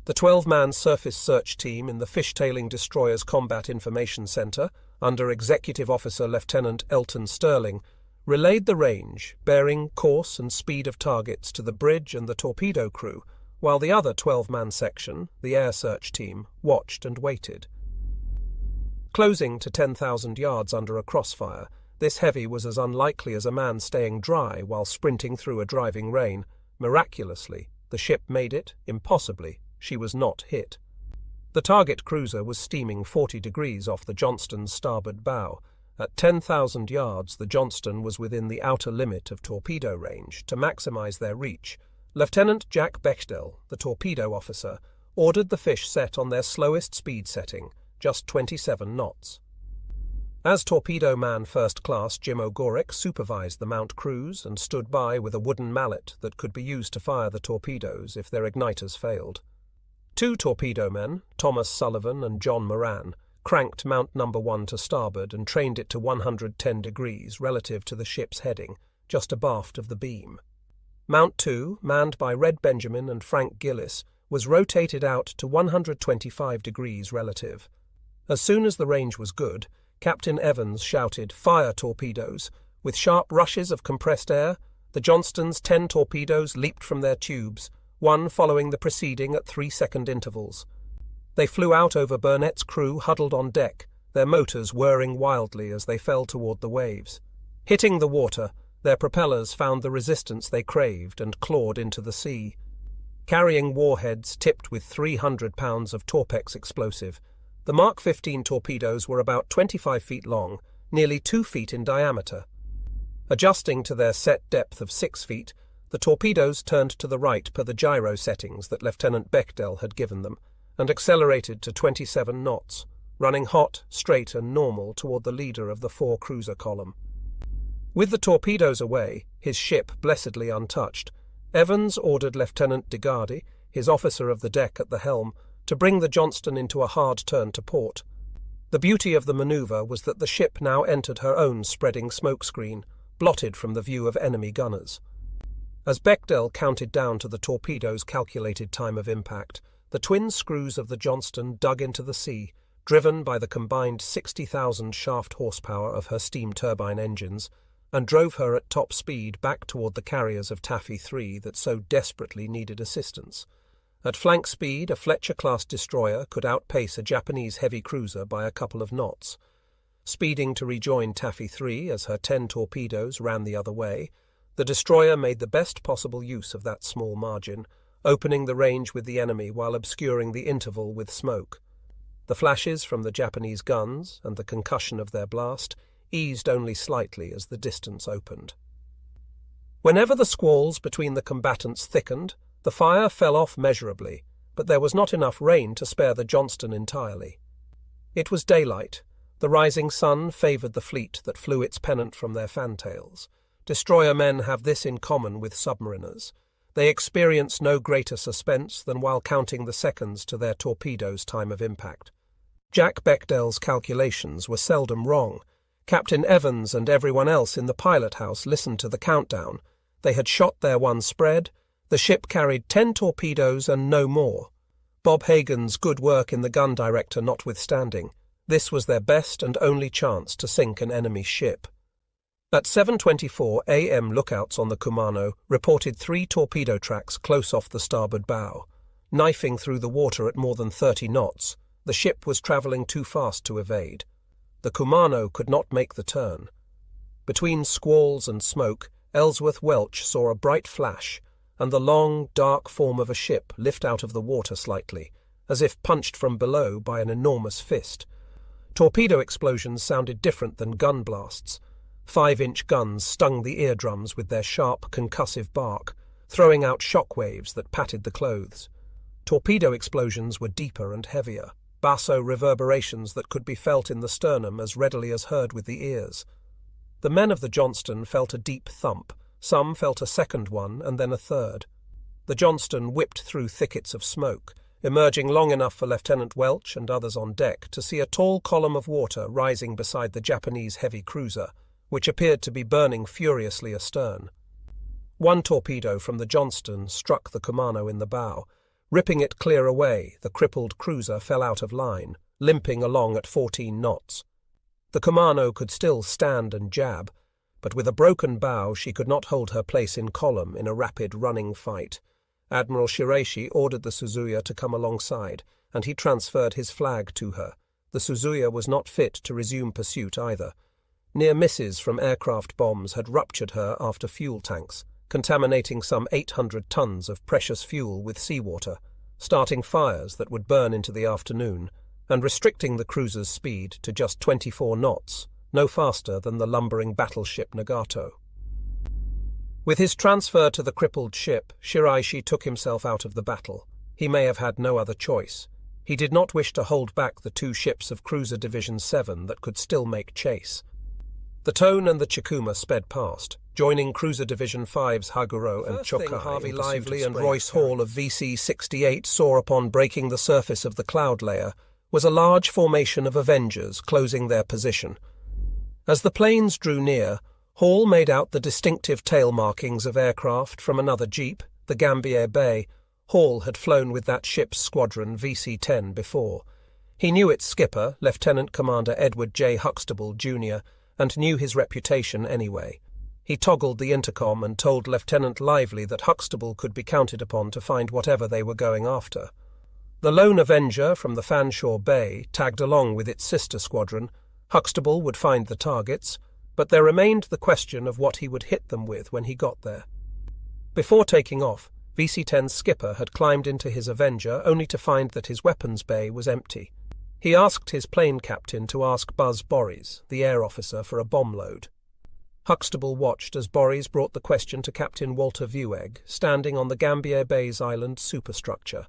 The 12-man surface search team in the fishtailing destroyer's Combat Information Center, under Executive Officer Lieutenant Elton Sterling, relayed the range, bearing course and speed of targets to the bridge and the torpedo crew, while the other 12-man section, the air search team, watched and waited. Closing to 10,000 yards under a crossfire, this heavy was as unlikely as a man staying dry while sprinting through a driving rain. Miraculously, the ship made it. Impossibly, she was not hit. The target cruiser was steaming 40 degrees off the Johnston's starboard bow. At 10,000 yards, the Johnston was within the outer limit of torpedo range. To maximize their reach, Lieutenant Jack Bechdel, the torpedo officer, ordered the fish set on their slowest speed setting, just 27 knots. As torpedo man first class Jim O'Gorick supervised the mount crews and stood by with a wooden mallet that could be used to fire the torpedoes if their igniters failed. Two torpedo men, Thomas Sullivan and John Moran, cranked Mount No. 1 to starboard and trained it to 110 degrees relative to the ship's heading, just abaft of the beam. Mount 2, manned by Red Benjamin and Frank Gillis, was rotated out to 125 degrees relative. As soon as the range was good, Captain Evans shouted, "Fire torpedoes!" With sharp rushes of compressed air, the Johnston's 10 torpedoes leaped from their tubes, one following the preceding at 3-second intervals. They flew out over Burnett's crew huddled on deck, their motors whirring wildly as they fell toward the waves. Hitting the water, their propellers found the resistance they craved and clawed into the sea. Carrying warheads tipped with 300 pounds of Torpex explosive, the Mark 15 torpedoes were about 25 feet long, nearly 2 feet in diameter. Adjusting to their set depth of 6 feet, the torpedoes turned to the right per the gyro settings that Lieutenant Bechdel had given them, and accelerated to 27 knots, running hot, straight and normal toward the leader of the 4-cruiser column. With the torpedoes away, his ship blessedly untouched, Evans ordered Lieutenant DeGardi, his officer of the deck at the helm, to bring the Johnston into a hard turn to port. The beauty of the maneuver was that the ship now entered her own spreading smokescreen, blotted from the view of enemy gunners. As Bechdel counted down to the torpedo's calculated time of impact, the twin screws of the Johnston dug into the sea, driven by the combined 60,000 shaft horsepower of her steam turbine engines, and drove her at top speed back toward the carriers of Taffy 3 that so desperately needed assistance. At flank speed, a Fletcher-class destroyer could outpace a Japanese heavy cruiser by a couple of knots. Speeding to rejoin Taffy 3 as her 10 torpedoes ran the other way, the destroyer made the best possible use of that small margin, opening the range with the enemy while obscuring the interval with smoke. The flashes from the Japanese guns and the concussion of their blast eased only slightly as the distance opened. Whenever the squalls between the combatants thickened, the fire fell off measurably, but there was not enough rain to spare the Johnston entirely. It was daylight. The rising sun favoured the fleet that flew its pennant from their fantails. Destroyer men have this in common with submariners. They experience no greater suspense than while counting the seconds to their torpedo's time of impact. Jack Bechdel's calculations were seldom wrong. Captain Evans and everyone else in the pilot house listened to the countdown. They had shot their one spread. The ship carried 10 torpedoes and no more. Bob Hagan's good work in the gun director notwithstanding, this was their best and only chance to sink an enemy ship. At 7:24 a.m. lookouts on the Kumano reported 3 torpedo tracks close off the starboard bow. Knifing through the water at more than 30 knots, the ship was travelling too fast to evade. The Kumano could not make the turn. Between squalls and smoke, Ellsworth Welch saw a bright flash, and the long, dark form of a ship lift out of the water slightly, as if punched from below by an enormous fist. Torpedo explosions sounded different than gun blasts. 5-inch guns stung the eardrums with their sharp, concussive bark, throwing out shock waves that patted the clothes. Torpedo explosions were deeper and heavier, basso reverberations that could be felt in the sternum as readily as heard with the ears. The men of the Johnston felt a deep thump. Some felt a second one and then a third. The Johnston whipped through thickets of smoke, emerging long enough for Lieutenant Welch and others on deck to see a tall column of water rising beside the Japanese heavy cruiser, which appeared to be burning furiously astern. One torpedo from the Johnston struck the Kumano in the bow. Ripping it clear away, the crippled cruiser fell out of line, limping along at 14 knots. The Kumano could still stand and jab, but with a broken bow she could not hold her place in column in a rapid running fight. Admiral Shiraishi ordered the Suzuya to come alongside, and he transferred his flag to her. The Suzuya was not fit to resume pursuit either. Near misses from aircraft bombs had ruptured her after fuel tanks, contaminating some 800 tons of precious fuel with seawater, starting fires that would burn into the afternoon, and restricting the cruiser's speed to just 24 knots, no faster than the lumbering battleship Nagato. With his transfer to the crippled ship, Shiraishi took himself out of the battle. He may have had no other choice. He did not wish to hold back the 2 ships of Cruiser Division 7 that could still make chase. The Tone and the Chikuma sped past, joining Cruiser Division 5's Haguro and Chokai. Harvey Lively and Royce Hall of VC-68 saw upon breaking the surface of the cloud layer was a large formation of Avengers closing their position. As the planes drew near, Hall made out the distinctive tail markings of aircraft from another jeep, the Gambier Bay. Hall had flown with that ship's squadron VC-10 before. He knew its skipper, Lieutenant Commander Edward J. Huxtable, Jr., and knew his reputation anyway. He toggled the intercom and told Lieutenant Lively that Huxtable could be counted upon to find whatever they were going after. The lone Avenger from the Fanshawe Bay tagged along with its sister squadron. Huxtable would find the targets, but there remained the question of what he would hit them with when he got there. Before taking off, VC-10's skipper had climbed into his Avenger only to find that his weapons bay was empty. He asked his plane captain to ask Buzz Borries, the air officer, for a bomb load. Huxtable watched as Borries brought the question to Captain Walter Vuegg, standing on the Gambier Bay's island superstructure.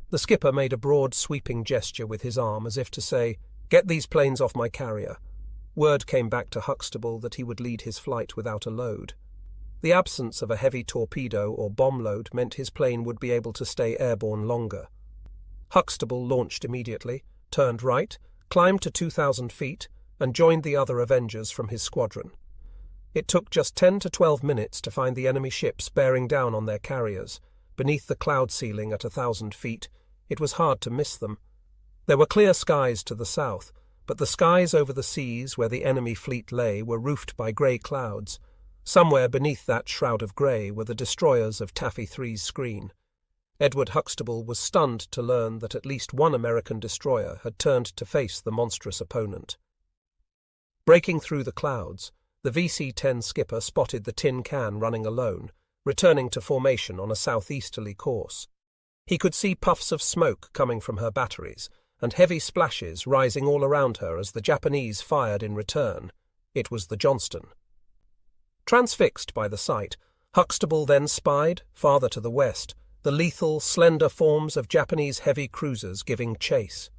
The skipper made a broad, sweeping gesture with his arm as if to say, "Get these planes off my carrier." Word came back to Huxtable that he would lead his flight without a load. The absence of a heavy torpedo or bomb load meant his plane would be able to stay airborne longer. Huxtable launched immediately, turned right, climbed to 2,000 feet, and joined the other Avengers from his squadron. It took just 10 to 12 minutes to find the enemy ships bearing down on their carriers. Beneath the cloud ceiling at 1,000 feet, it was hard to miss them. There were clear skies to the south, but the skies over the seas where the enemy fleet lay were roofed by grey clouds. Somewhere beneath that shroud of grey were the destroyers of Taffy 3's screen. Edward Huxtable was stunned to learn that at least one American destroyer had turned to face the monstrous opponent. Breaking through the clouds, the VC-10 skipper spotted the tin can running alone, returning to formation on a southeasterly course. He could see puffs of smoke coming from her batteries, and heavy splashes rising all around her as the Japanese fired in return. It was the Johnston. Transfixed by the sight, Huxtable then spied, farther to the west, the lethal, slender forms of Japanese heavy cruisers giving chase.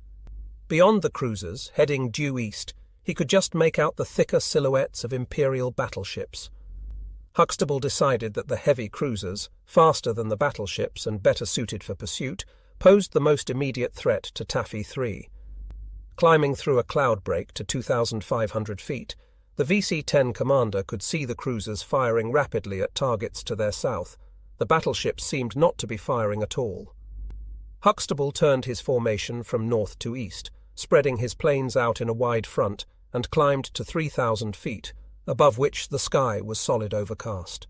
Beyond the cruisers, heading due east, he could just make out the thicker silhouettes of Imperial battleships. Huxtable decided that the heavy cruisers, faster than the battleships and better suited for pursuit, posed the most immediate threat to Taffy 3. Climbing through a cloud break to 2,500 feet, The VC-10 commander could see the cruisers firing rapidly at targets to their south. The battleships seemed not to be firing at all. Huxtable turned his formation from north to east, spreading his planes out in a wide front, and climbed to 3,000 feet, above which the sky was solid overcast.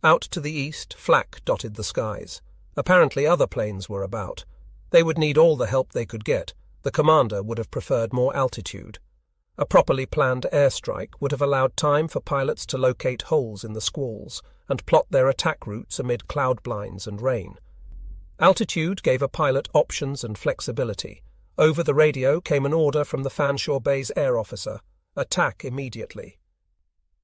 Out to the east, flak dotted the skies. Apparently other planes were about. They would need all the help they could get. The commander would have preferred more altitude. A properly planned airstrike would have allowed time for pilots to locate holes in the squalls and plot their attack routes amid cloud blinds and rain. Altitude gave a pilot options and flexibility. Over the radio came an order from the Fanshawe Bay's air officer: attack immediately.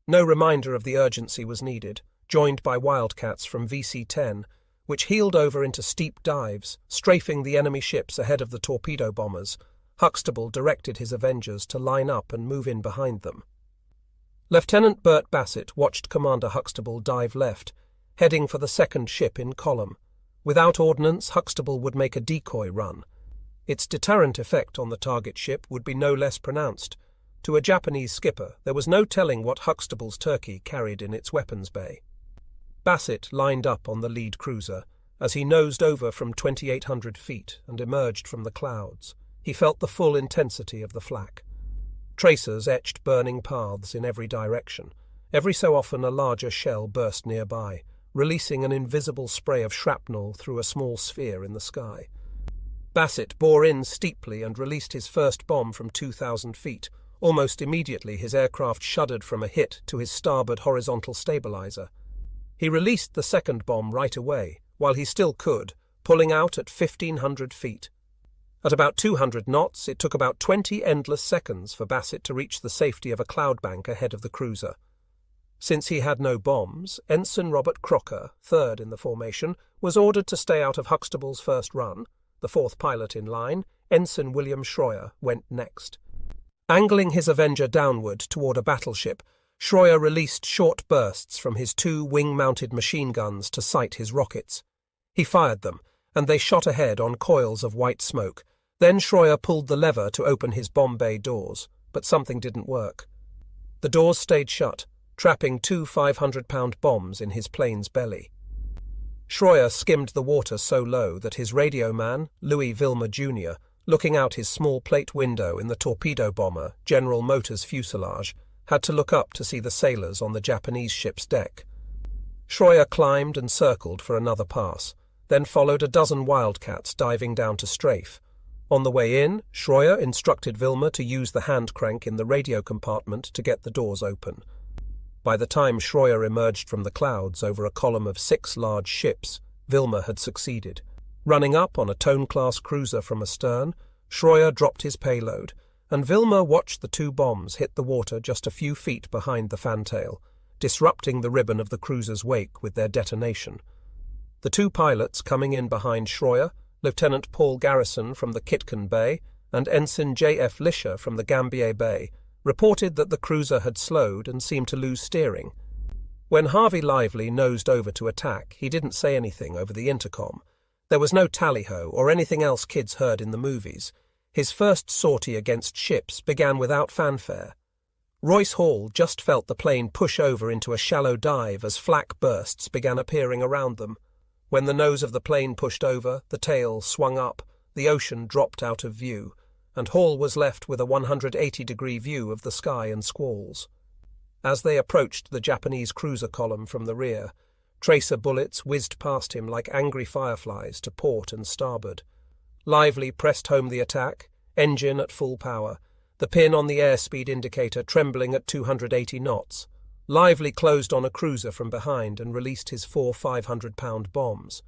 No reminder of the urgency was needed, joined by wildcats from VC-10, which heeled over into steep dives, strafing the enemy ships ahead of the torpedo bombers. Huxtable directed his Avengers to line up and move in behind them. Lieutenant Bert Bassett watched Commander Huxtable dive left, heading for the second ship in column. Without ordnance, Huxtable would make a decoy run. Its deterrent effect on the target ship would be no less pronounced. To a Japanese skipper, there was no telling what Huxtable's turkey carried in its weapons bay. Bassett lined up on the lead cruiser as he nosed over from 2,800 feet and emerged from the clouds. He felt the full intensity of the flak. Tracers etched burning paths in every direction. Every so often a larger shell burst nearby, releasing an invisible spray of shrapnel through a small sphere in the sky. Bassett bore in steeply and released his first bomb from 2,000 feet. Almost immediately his aircraft shuddered from a hit to his starboard horizontal stabilizer. He released the second bomb right away, while he still could, pulling out at 1,500 feet. At about 200 knots, it took about 20 endless seconds for Bassett to reach the safety of a cloud bank ahead of the cruiser. Since he had no bombs, Ensign Robert Crocker, third in the formation, was ordered to stay out of Huxtable's first run. The fourth pilot in line, Ensign William Schroyer, went next. Angling his Avenger downward toward a battleship, Schroyer released short bursts from his 2 wing-mounted machine guns to sight his rockets. He fired them, and they shot ahead on coils of white smoke. Then Schroyer pulled the lever to open his bomb bay doors, but something didn't work. The doors stayed shut, trapping 2 500-pound bombs in his plane's belly. Schroyer skimmed the water so low that his radio man, Louis Vilmer Jr., looking out his small plate window in the torpedo bomber General Motors fuselage, had to look up to see the sailors on the Japanese ship's deck. Schroyer climbed and circled for another pass, then followed a dozen wildcats diving down to strafe. On the way in, Schroyer instructed Vilmer to use the hand crank in the radio compartment to get the doors open. By the time Schroyer emerged from the clouds over a column of 6 large ships, Vilmer had succeeded. Running up on a Tone-class cruiser from astern, Schroyer dropped his payload, and Vilmer watched the 2 bombs hit the water just a few feet behind the fantail, disrupting the ribbon of the cruiser's wake with their detonation. The 2 pilots coming in behind Schroyer, Lieutenant Paul Garrison from the Kitken Bay and Ensign J.F. Lisher from the Gambier Bay, reported that the cruiser had slowed and seemed to lose steering. When Harvey Lively nosed over to attack, he didn't say anything over the intercom. There was no tally-ho or anything else kids heard in the movies. His first sortie against ships began without fanfare. Royce Hall just felt the plane push over into a shallow dive as flak bursts began appearing around them. When the nose of the plane pushed over, the tail swung up, the ocean dropped out of view, and Hall was left with a 180-degree view of the sky and squalls. As they approached the Japanese cruiser column from the rear, tracer bullets whizzed past him like angry fireflies to port and starboard. Lively pressed home the attack, engine at full power, the pin on the airspeed indicator trembling at 280 knots. Lively closed on a cruiser from behind and released his 4 500-pound bombs.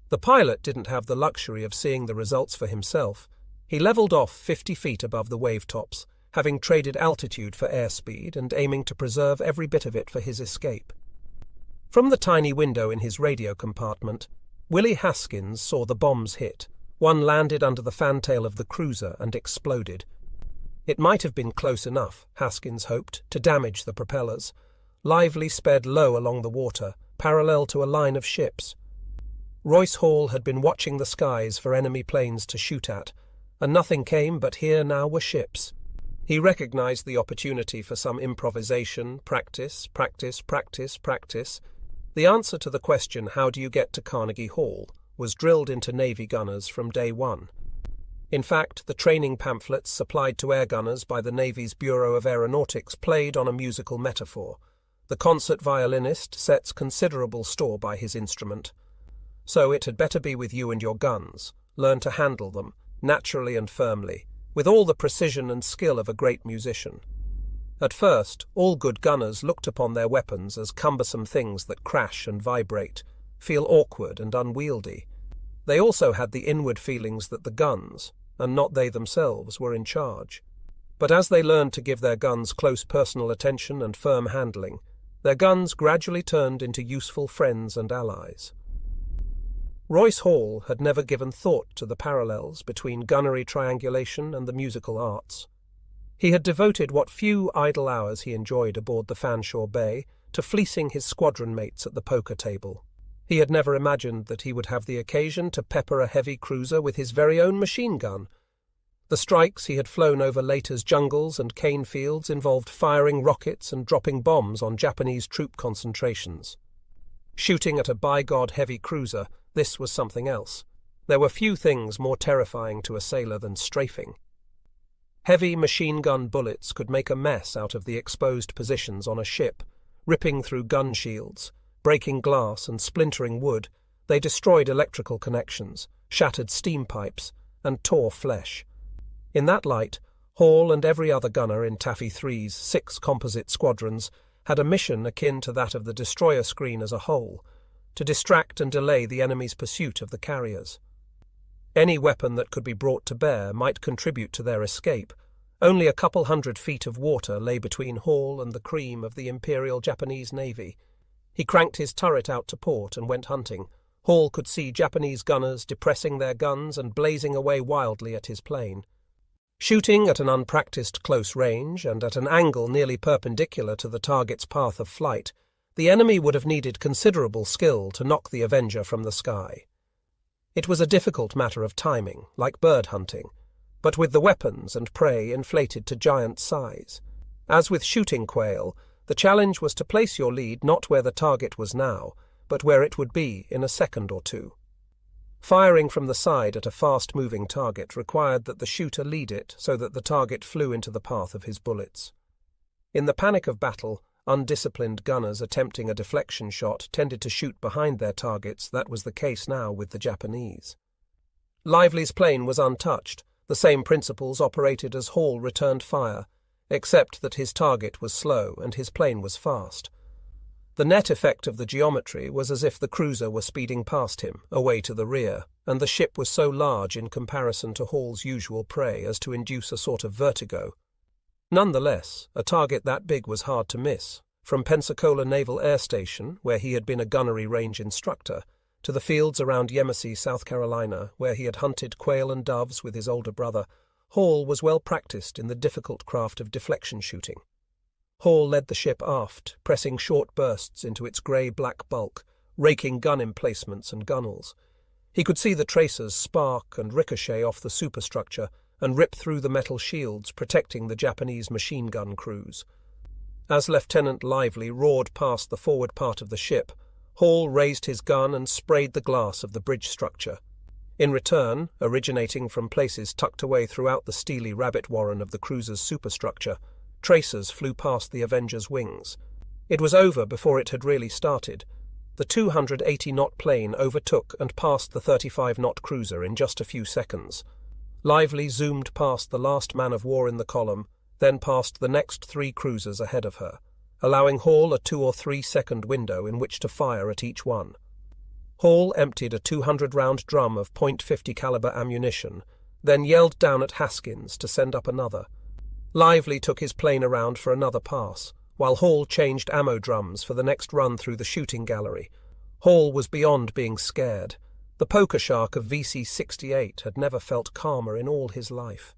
The pilot didn't have the luxury of seeing the results for himself. He levelled off 50 feet above the wave tops, having traded altitude for airspeed and aiming to preserve every bit of it for his escape. From the tiny window in his radio compartment, Willie Haskins saw the bombs hit. One landed under the fantail of the cruiser and exploded. It might have been close enough, Haskins hoped, to damage the propellers. Lively sped low along the water, parallel to a line of ships. Royce Hall had been watching the skies for enemy planes to shoot at, and nothing came but here now were ships. He recognized the opportunity for some improvisation, practice. The answer to the question, how do you get to Carnegie Hall, was drilled into Navy gunners from day one. In fact, the training pamphlets supplied to air gunners by the Navy's Bureau of Aeronautics played on a musical metaphor. The concert violinist sets considerable store by his instrument. So it had better be with you and your guns. Learn to handle them, naturally and firmly, with all the precision and skill of a great musician. At first, all good gunners looked upon their weapons as cumbersome things that crash and vibrate, feel awkward and unwieldy. They also had the inward feelings that the guns, and not they themselves, were in charge. But as they learned to give their guns close personal attention and firm handling, their guns gradually turned into useful friends and allies. Royce Hall had never given thought to the parallels between gunnery triangulation and the musical arts. He had devoted what few idle hours he enjoyed aboard the Fanshawe Bay to fleecing his squadron mates at the poker table. He had never imagined that he would have the occasion to pepper a heavy cruiser with his very own machine gun. The strikes he had flown over Leyte's jungles and cane fields involved firing rockets and dropping bombs on Japanese troop concentrations. Shooting at a by-God heavy cruiser, this was something else. There were few things more terrifying to a sailor than strafing. Heavy machine gun bullets could make a mess out of the exposed positions on a ship, ripping through gun shields, breaking glass and splintering wood. They destroyed electrical connections, shattered steam pipes, and tore flesh. In that light, Hall and every other gunner in Taffy 3's 6 composite squadrons had a mission akin to that of the destroyer screen as a whole, to distract and delay the enemy's pursuit of the carriers. Any weapon that could be brought to bear might contribute to their escape. Only a couple 100 feet of water lay between Hall and the cream of the Imperial Japanese Navy. He cranked his turret out to port and went hunting. Hall could see Japanese gunners depressing their guns and blazing away wildly at his plane. Shooting at an unpracticed close range and at an angle nearly perpendicular to the target's path of flight, the enemy would have needed considerable skill to knock the Avenger from the sky. It was a difficult matter of timing, like bird hunting, but with the weapons and prey inflated to giant size. As with shooting quail, the challenge was to place your lead not where the target was now, but where it would be in a second or two. Firing from the side at a fast-moving target required that the shooter lead it so that the target flew into the path of his bullets. In the panic of battle, undisciplined gunners attempting a deflection shot tended to shoot behind their targets. That was the case now with the Japanese. Lively's plane was untouched. The same principles operated as Hall returned fire, except that his target was slow and his plane was fast. The net effect of the geometry was as if the cruiser were speeding past him, away to the rear, and the ship was so large in comparison to Hall's usual prey as to induce a sort of vertigo. Nonetheless, a target that big was hard to miss. From Pensacola Naval Air Station, where he had been a gunnery range instructor, to the fields around Yemassee, South Carolina, where he had hunted quail and doves with his older brother, Hall was well practiced in the difficult craft of deflection shooting. Hall led the ship aft, pressing short bursts into its grey-black bulk, raking gun emplacements and gunnels. He could see the tracers spark and ricochet off the superstructure and rip through the metal shields protecting the Japanese machine gun crews. As Lieutenant Lively roared past the forward part of the ship, Hall raised his gun and sprayed the glass of the bridge structure. In return, originating from places tucked away throughout the steely rabbit warren of the cruiser's superstructure, tracers flew past the Avenger's wings. It was over before it had really started. The 280-knot plane overtook and passed the 35-knot cruiser in just a few seconds. Lively zoomed past the last man of war in the column, then past the next 3 cruisers ahead of her, allowing Hall a 2 or 3 second window in which to fire at each one. Hall emptied a 200-round drum of .50 caliber ammunition, then yelled down at Haskins to send up another. Lively took his plane around for another pass, while Hall changed ammo drums for the next run through the shooting gallery. Hall was beyond being scared. The poker shark of VC-68 had never felt calmer in all his life.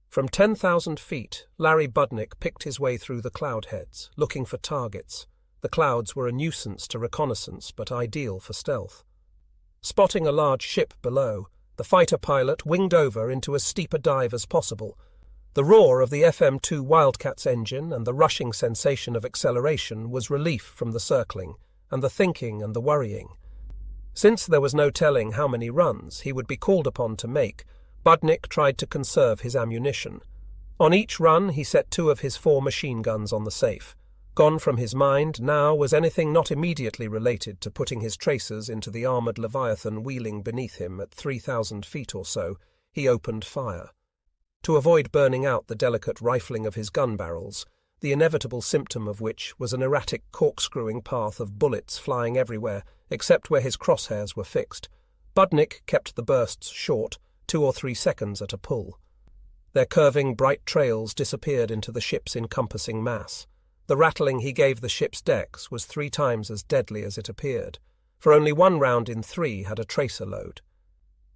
From 10,000 feet, Larry Budnick picked his way through the cloud heads, looking for targets. The clouds were a nuisance to reconnaissance, but ideal for stealth. Spotting a large ship below, the fighter pilot winged over into as steep a dive as possible. The roar of the FM2 Wildcat's engine and the rushing sensation of acceleration was relief from the circling, and the thinking and the worrying. Since there was no telling how many runs he would be called upon to make, Budnick tried to conserve his ammunition. On each run he set 2 of his 4 machine guns on the safe. Gone from his mind now was anything not immediately related to putting his tracers into the armoured Leviathan wheeling beneath him at 3,000 feet or so. He opened fire. To avoid burning out the delicate rifling of his gun barrels, the inevitable symptom of which was an erratic corkscrewing path of bullets flying everywhere except where his crosshairs were fixed, Budnick kept the bursts short, 2 or 3 seconds at a pull. Their curving bright trails disappeared into the ship's encompassing mass. The rattling he gave the ship's decks was 3 times as deadly as it appeared, for only 1 round in 3 had a tracer load.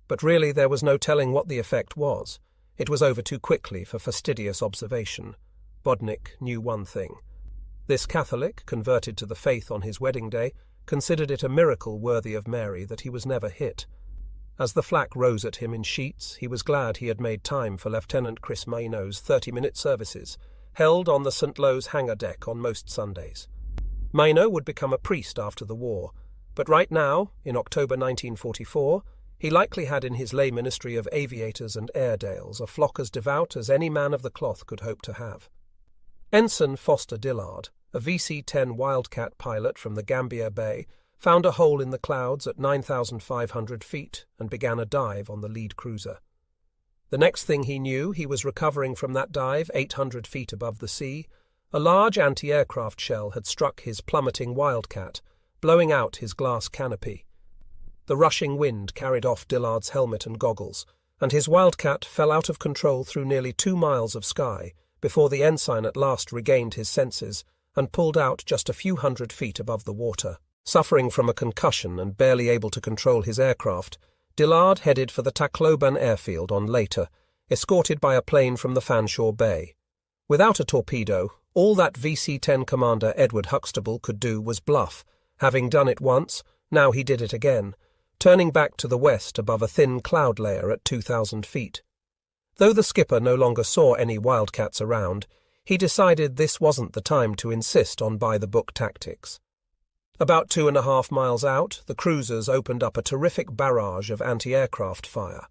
But really there was no telling what the effect was. It was over too quickly for fastidious observation. Budnick knew one thing. This Catholic, converted to the faith on his wedding day, considered it a miracle worthy of Mary that he was never hit. As the flak rose at him in sheets, he was glad he had made time for Lieutenant Chris Maino's 30-minute services, held on the St. Lo's hangar deck on most Sundays. Maino would become a priest after the war, but right now, in October 1944, he likely had in his lay ministry of aviators and Airedales a flock as devout as any man of the cloth could hope to have. Ensign Foster Dillard, a VC-10 Wildcat pilot from the Gambier Bay, found a hole in the clouds at 9,500 feet and began a dive on the lead cruiser. The next thing he knew, he was recovering from that dive 800 feet above the sea. A large anti-aircraft shell had struck his plummeting Wildcat, blowing out his glass canopy. The rushing wind carried off Dillard's helmet and goggles, and his Wildcat fell out of control through nearly 2 miles of sky before the ensign at last regained his senses and pulled out just a few hundred feet above the water. Suffering from a concussion and barely able to control his aircraft, Dillard headed for the Tacloban airfield on Leyte, escorted by a plane from the Fanshawe Bay. Without a torpedo, all that VC-10 commander Edward Huxtable could do was bluff. Having done it once, now he did it again, turning back to the west above a thin cloud layer at 2,000 feet. Though the skipper no longer saw any Wildcats around, he decided this wasn't the time to insist on by-the-book tactics. About 2.5 miles out, the cruisers opened up a terrific barrage of anti-aircraft fire.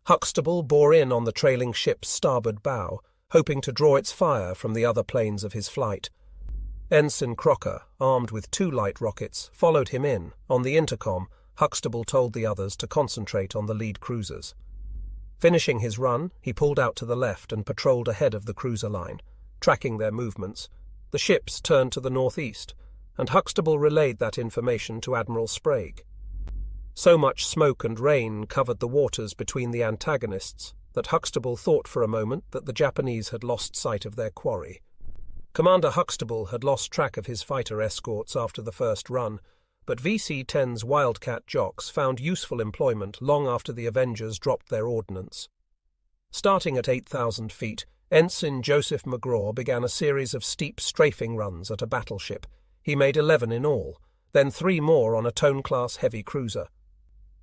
Huxtable bore in on the trailing ship's starboard bow, hoping to draw its fire from the other planes of his flight. Ensign Crocker, armed with 2 light rockets, followed him in. On the intercom, Huxtable told the others to concentrate on the lead cruisers. Finishing his run, he pulled out to the left and patrolled ahead of the cruiser line, tracking their movements. The ships turned to the northeast, and Huxtable relayed that information to Admiral Sprague. So much smoke and rain covered the waters between the antagonists that Huxtable thought for a moment that the Japanese had lost sight of their quarry. Commander Huxtable had lost track of his fighter escorts after the first run, but VC-10's Wildcat jocks found useful employment long after the Avengers dropped their ordnance. Starting at 8,000 feet, Ensign Joseph McGraw began a series of steep strafing runs at a battleship. He made 11 in all, then 3 more on a Tone-class heavy cruiser.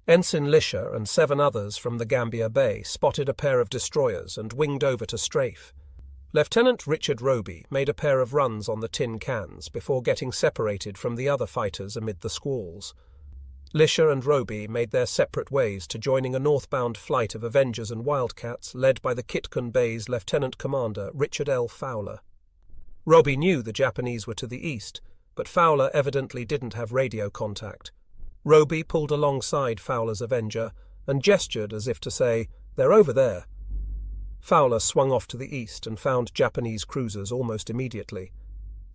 Ensign Lisher and 7 others from the Gambier Bay spotted a pair of destroyers and winged over to strafe. Lieutenant Richard Roby made a pair of runs on the tin cans before getting separated from the other fighters amid the squalls. Lisher and Roby made their separate ways to joining a northbound flight of Avengers and Wildcats led by the Kitcon Bay's Lieutenant Commander Richard L. Fowler. Roby knew the Japanese were to the east, but Fowler evidently didn't have radio contact. Roby pulled alongside Fowler's Avenger and gestured as if to say, "They're over there." Fowler swung off to the east and found Japanese cruisers almost immediately.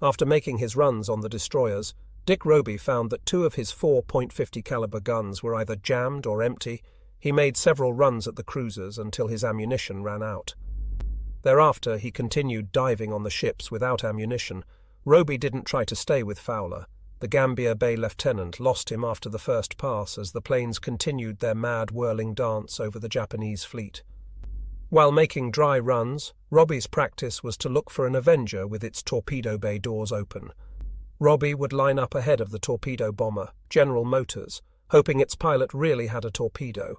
After making his runs on the destroyers, Dick Roby found that 2 of his 4 .50 caliber guns were either jammed or empty. He made several runs at the cruisers until his ammunition ran out. Thereafter, he continued diving on the ships without ammunition. Roby didn't try to stay with Fowler. The Gambier Bay lieutenant lost him after the first pass as the planes continued their mad whirling dance over the Japanese fleet. While making dry runs, Roby's practice was to look for an Avenger with its torpedo bay doors open. Roby would line up ahead of the torpedo bomber, General Motors, hoping its pilot really had a torpedo,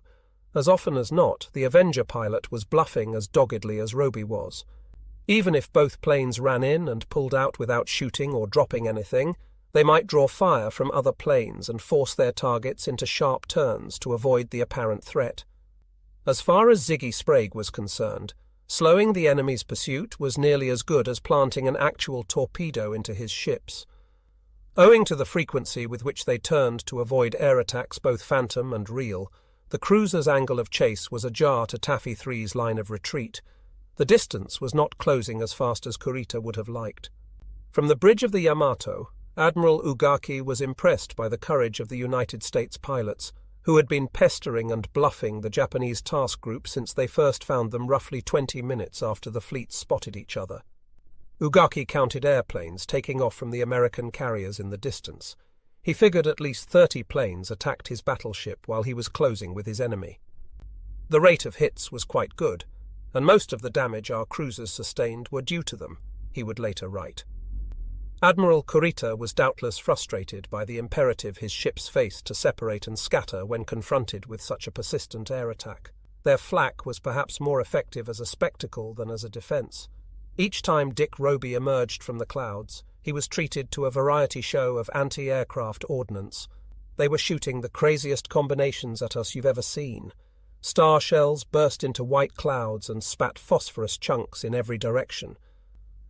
As often as not, the Avenger pilot was bluffing as doggedly as Roby was. Even if both planes ran in and pulled out without shooting or dropping anything, they might draw fire from other planes and force their targets into sharp turns to avoid the apparent threat. As far as Ziggy Sprague was concerned, slowing the enemy's pursuit was nearly as good as planting an actual torpedo into his ships. Owing to the frequency with which they turned to avoid air attacks both phantom and real, the cruiser's angle of chase was ajar to Taffy 3's line of retreat. The distance was not closing as fast as Kurita would have liked. From the bridge of the Yamato, Admiral Ugaki was impressed by the courage of the United States pilots, who had been pestering and bluffing the Japanese task group since they first found them roughly 20 minutes after the fleets spotted each other. Ugaki counted airplanes taking off from the American carriers in the distance. He figured at least 30 planes attacked his battleship while he was closing with his enemy. The rate of hits was quite good, and most of the damage our cruisers sustained were due to them, he would later write. Admiral Kurita was doubtless frustrated by the imperative his ships faced to separate and scatter when confronted with such a persistent air attack. Their flak was perhaps more effective as a spectacle than as a defence. Each time Dick Roby emerged from the clouds, he was treated to a variety show of anti-aircraft ordnance. They were shooting the craziest combinations at us you've ever seen. Star shells burst into white clouds and spat phosphorus chunks in every direction.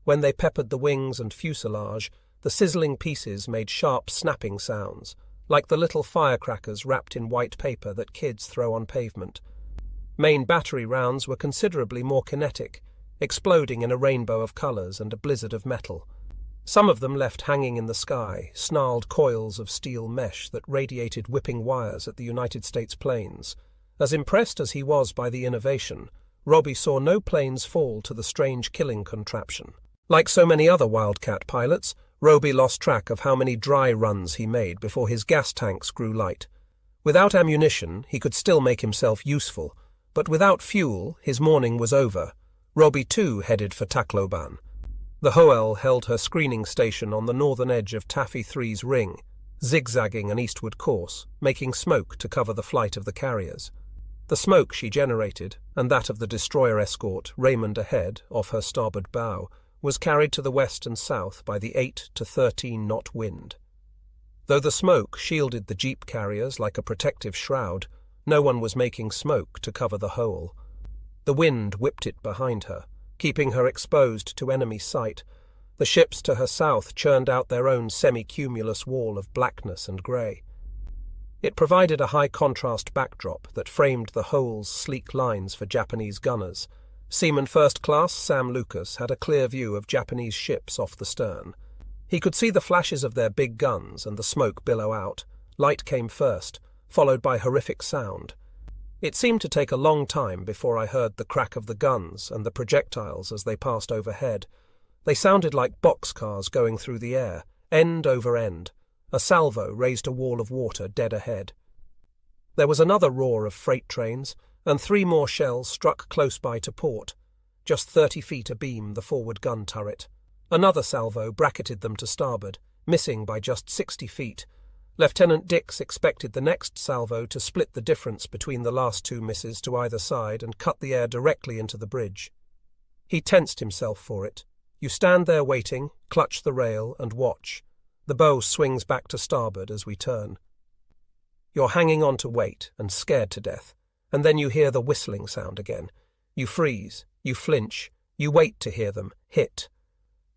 When they peppered the wings and fuselage, the sizzling pieces made sharp snapping sounds, like the little firecrackers wrapped in white paper that kids throw on pavement. Main battery rounds were considerably more kinetic, exploding in a rainbow of colours and a blizzard of metal. Some of them left hanging in the sky snarled coils of steel mesh that radiated whipping wires at the United States planes. As impressed as he was by the innovation, Roby saw no planes fall to the strange killing contraption. Like so many other Wildcat pilots, Roby lost track of how many dry runs he made before his gas tanks grew light. Without ammunition, he could still make himself useful, but without fuel, his morning was over. Roby too headed for Tacloban. The Hoel held her screening station on the northern edge of Taffy 3's ring, zigzagging an eastward course, making smoke to cover the flight of the carriers. The smoke she generated, and that of the destroyer escort, Raymond ahead, off her starboard bow, was carried to the west and south by the 8 to 13 knot wind. Though the smoke shielded the jeep carriers like a protective shroud, no one was making smoke to cover the Hoel. The wind whipped it behind her, keeping her exposed to enemy sight. The ships to her south churned out their own semi-cumulus wall of blackness and grey. It provided a high-contrast backdrop that framed the Hoel's sleek lines for Japanese gunners. Seaman First Class Sam Lucas had a clear view of Japanese ships off the stern. He could see the flashes of their big guns and the smoke billow out. Light came first, followed by horrific sound. It seemed to take a long time before I heard the crack of the guns and the projectiles as they passed overhead. They sounded like boxcars going through the air, end over end. A salvo raised a wall of water dead ahead. There was another roar of freight trains, and 3 more shells struck close by to port, just 30 feet abeam the forward gun turret. Another salvo bracketed them to starboard, missing by just 60 feet. Lieutenant Dix expected the next salvo to split the difference between the last 2 misses to either side and cut the air directly into the bridge. He tensed himself for it. You stand there waiting, clutch the rail, and watch. The bow swings back to starboard as we turn. You're hanging on to wait and scared to death, and then you hear the whistling sound again. You freeze, you flinch, you wait to hear them hit.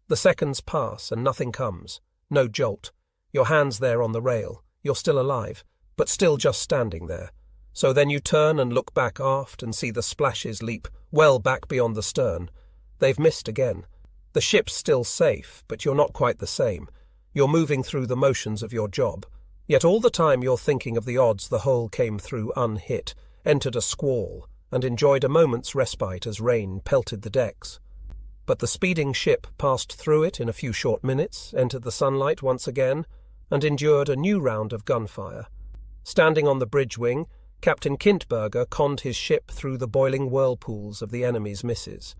The seconds pass and nothing comes, no jolt. Your hand's there on the rail, you're still alive, but still just standing there. So then you turn and look back aft and see the splashes leap well back beyond the stern. They've missed again. The ship's still safe, but you're not quite the same. You're moving through the motions of your job. Yet all the time you're thinking of the odds the Hoel came through unhit, entered a squall, and enjoyed a moment's respite as rain pelted the decks. But the speeding ship passed through it in a few short minutes, entered the sunlight once again, and endured a new round of gunfire. Standing on the bridge wing, Captain Kintberger conned his ship through the boiling whirlpools of the enemy's misses.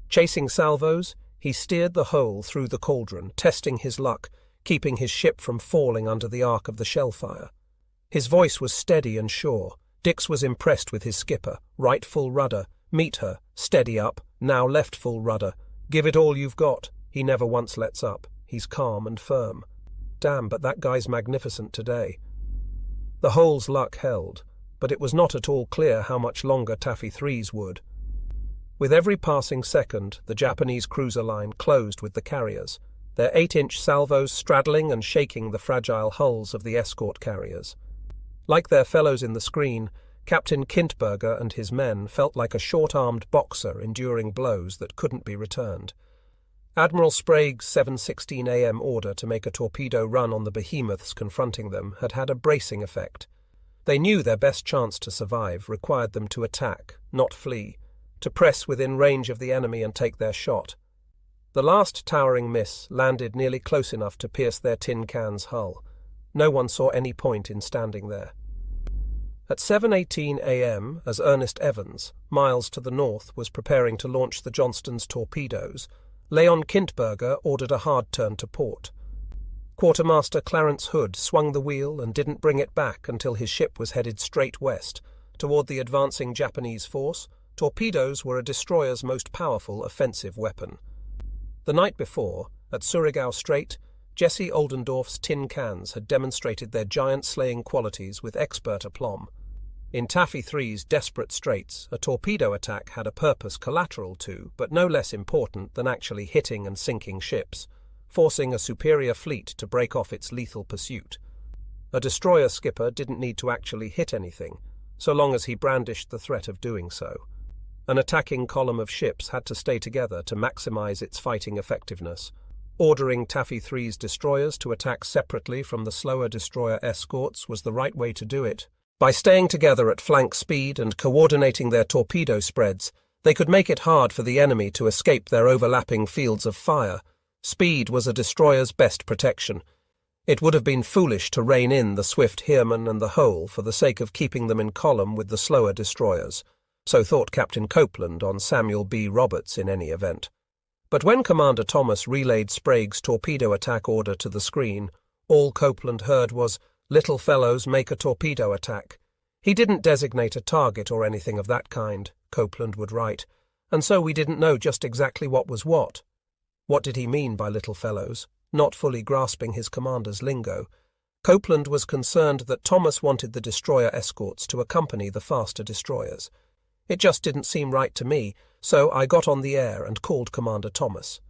Chasing salvos, he steered the Hoel through the cauldron, testing his luck, keeping his ship from falling under the arc of the shellfire. His voice was steady and sure, Dix was impressed with his skipper. Right full rudder. Meet her. Steady up. Now left full rudder. Give it all you've got. He never once lets up. He's calm and firm. Damn, but that guy's magnificent today. The hole's luck held, but it was not at all clear how much longer Taffy 3's would. With every passing second, the Japanese cruiser line closed with the carriers, their 8-inch salvos straddling and shaking the fragile hulls of the escort carriers. Like their fellows in the screen, Captain Kintberger and his men felt like a short-armed boxer enduring blows that couldn't be returned. Admiral Sprague's 7:16 a.m. order to make a torpedo run on the behemoths confronting them had had a bracing effect. They knew their best chance to survive required them to attack, not flee, to press within range of the enemy and take their shot. The last towering miss landed nearly close enough to pierce their tin can's hull. No one saw any point in standing there. At 7:18 a.m., as Ernest Evans, miles to the north, was preparing to launch the Johnston's torpedoes, Leon Kintberger ordered a hard turn to port. Quartermaster Clarence Hood swung the wheel and didn't bring it back until his ship was headed straight west, toward the advancing Japanese force. Torpedoes were a destroyer's most powerful offensive weapon. The night before, at Surigao Strait, Jesse Oldendorf's tin cans had demonstrated their giant-slaying qualities with expert aplomb. In Taffy 3's desperate straits, a torpedo attack had a purpose collateral to, but no less important than actually hitting and sinking ships, forcing a superior fleet to break off its lethal pursuit. A destroyer skipper didn't need to actually hit anything, so long as he brandished the threat of doing so. An attacking column of ships had to stay together to maximize its fighting effectiveness. Ordering Taffy 3's destroyers to attack separately from the slower destroyer escorts was the right way to do it. By staying together at flank speed and coordinating their torpedo spreads, they could make it hard for the enemy to escape their overlapping fields of fire. Speed was a destroyer's best protection. It would have been foolish to rein in the swift Heermann and the Hole for the sake of keeping them in column with the slower destroyers. So thought Captain Copeland on Samuel B. Roberts in any event. But when Commander Thomas relayed Sprague's torpedo attack order to the screen, all Copeland heard was, "Little fellows, make a torpedo attack." He didn't designate a target or anything of that kind, Copeland would write, and so we didn't know just exactly what was what. What did he mean by little fellows? Not fully grasping his commander's lingo, Copeland was concerned that Thomas wanted the destroyer escorts to accompany the faster destroyers. It just didn't seem right to me, so I got on the air and called Commander Thomas.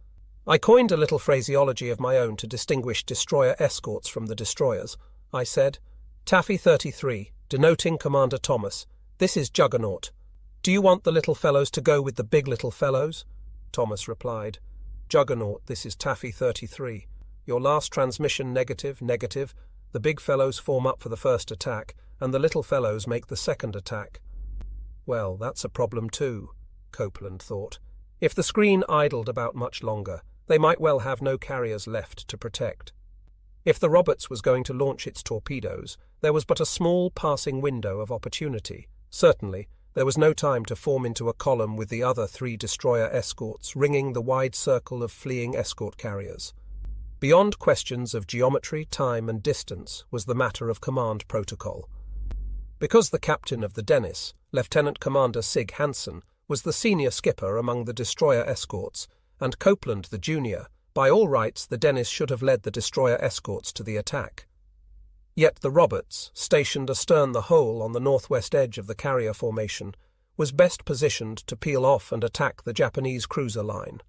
I coined a little phraseology of my own to distinguish destroyer escorts from the destroyers. I said, "Taffy 33, denoting Commander Thomas. This is Juggernaut. Do you want the little fellows to go with the big little fellows?" Thomas replied, "Juggernaut, this is Taffy 33. Your last transmission negative. The big fellows form up for the first attack, and the little fellows make the second attack." Well, that's a problem too, Copeland thought. If the screen idled about much longer, they might well have no carriers left to protect. If the Roberts was going to launch its torpedoes, there was but a small passing window of opportunity. Certainly, there was no time to form into a column with the other 3 destroyer escorts ringing the wide circle of fleeing escort carriers. Beyond questions of geometry, time, and distance was the matter of command protocol. Because the captain of the Dennis, Lieutenant Commander Sig Hansen, was the senior skipper among the destroyer escorts, and Copeland the junior, by all rights the Dennis should have led the destroyer escorts to the attack. Yet the Roberts, stationed astern the Hole on the northwest edge of the carrier formation, was best positioned to peel off and attack the Japanese cruiser line.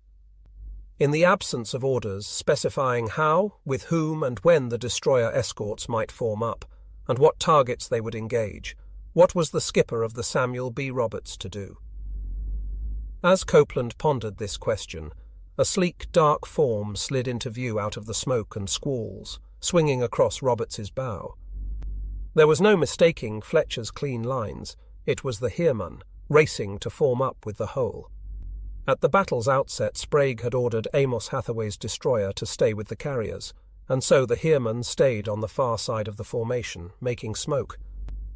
In the absence of orders specifying how, with whom, and when the destroyer escorts might form up, and what targets they would engage, what was the skipper of the Samuel B. Roberts to do? As Copeland pondered this question, a sleek, dark form slid into view out of the smoke and squalls, swinging across Roberts's bow. There was no mistaking Fletcher's clean lines. It was the Heermann, racing to form up with the Hole. At the battle's outset, Sprague had ordered Amos Hathaway's destroyer to stay with the carriers, and so the Heermann stayed on the far side of the formation, making smoke.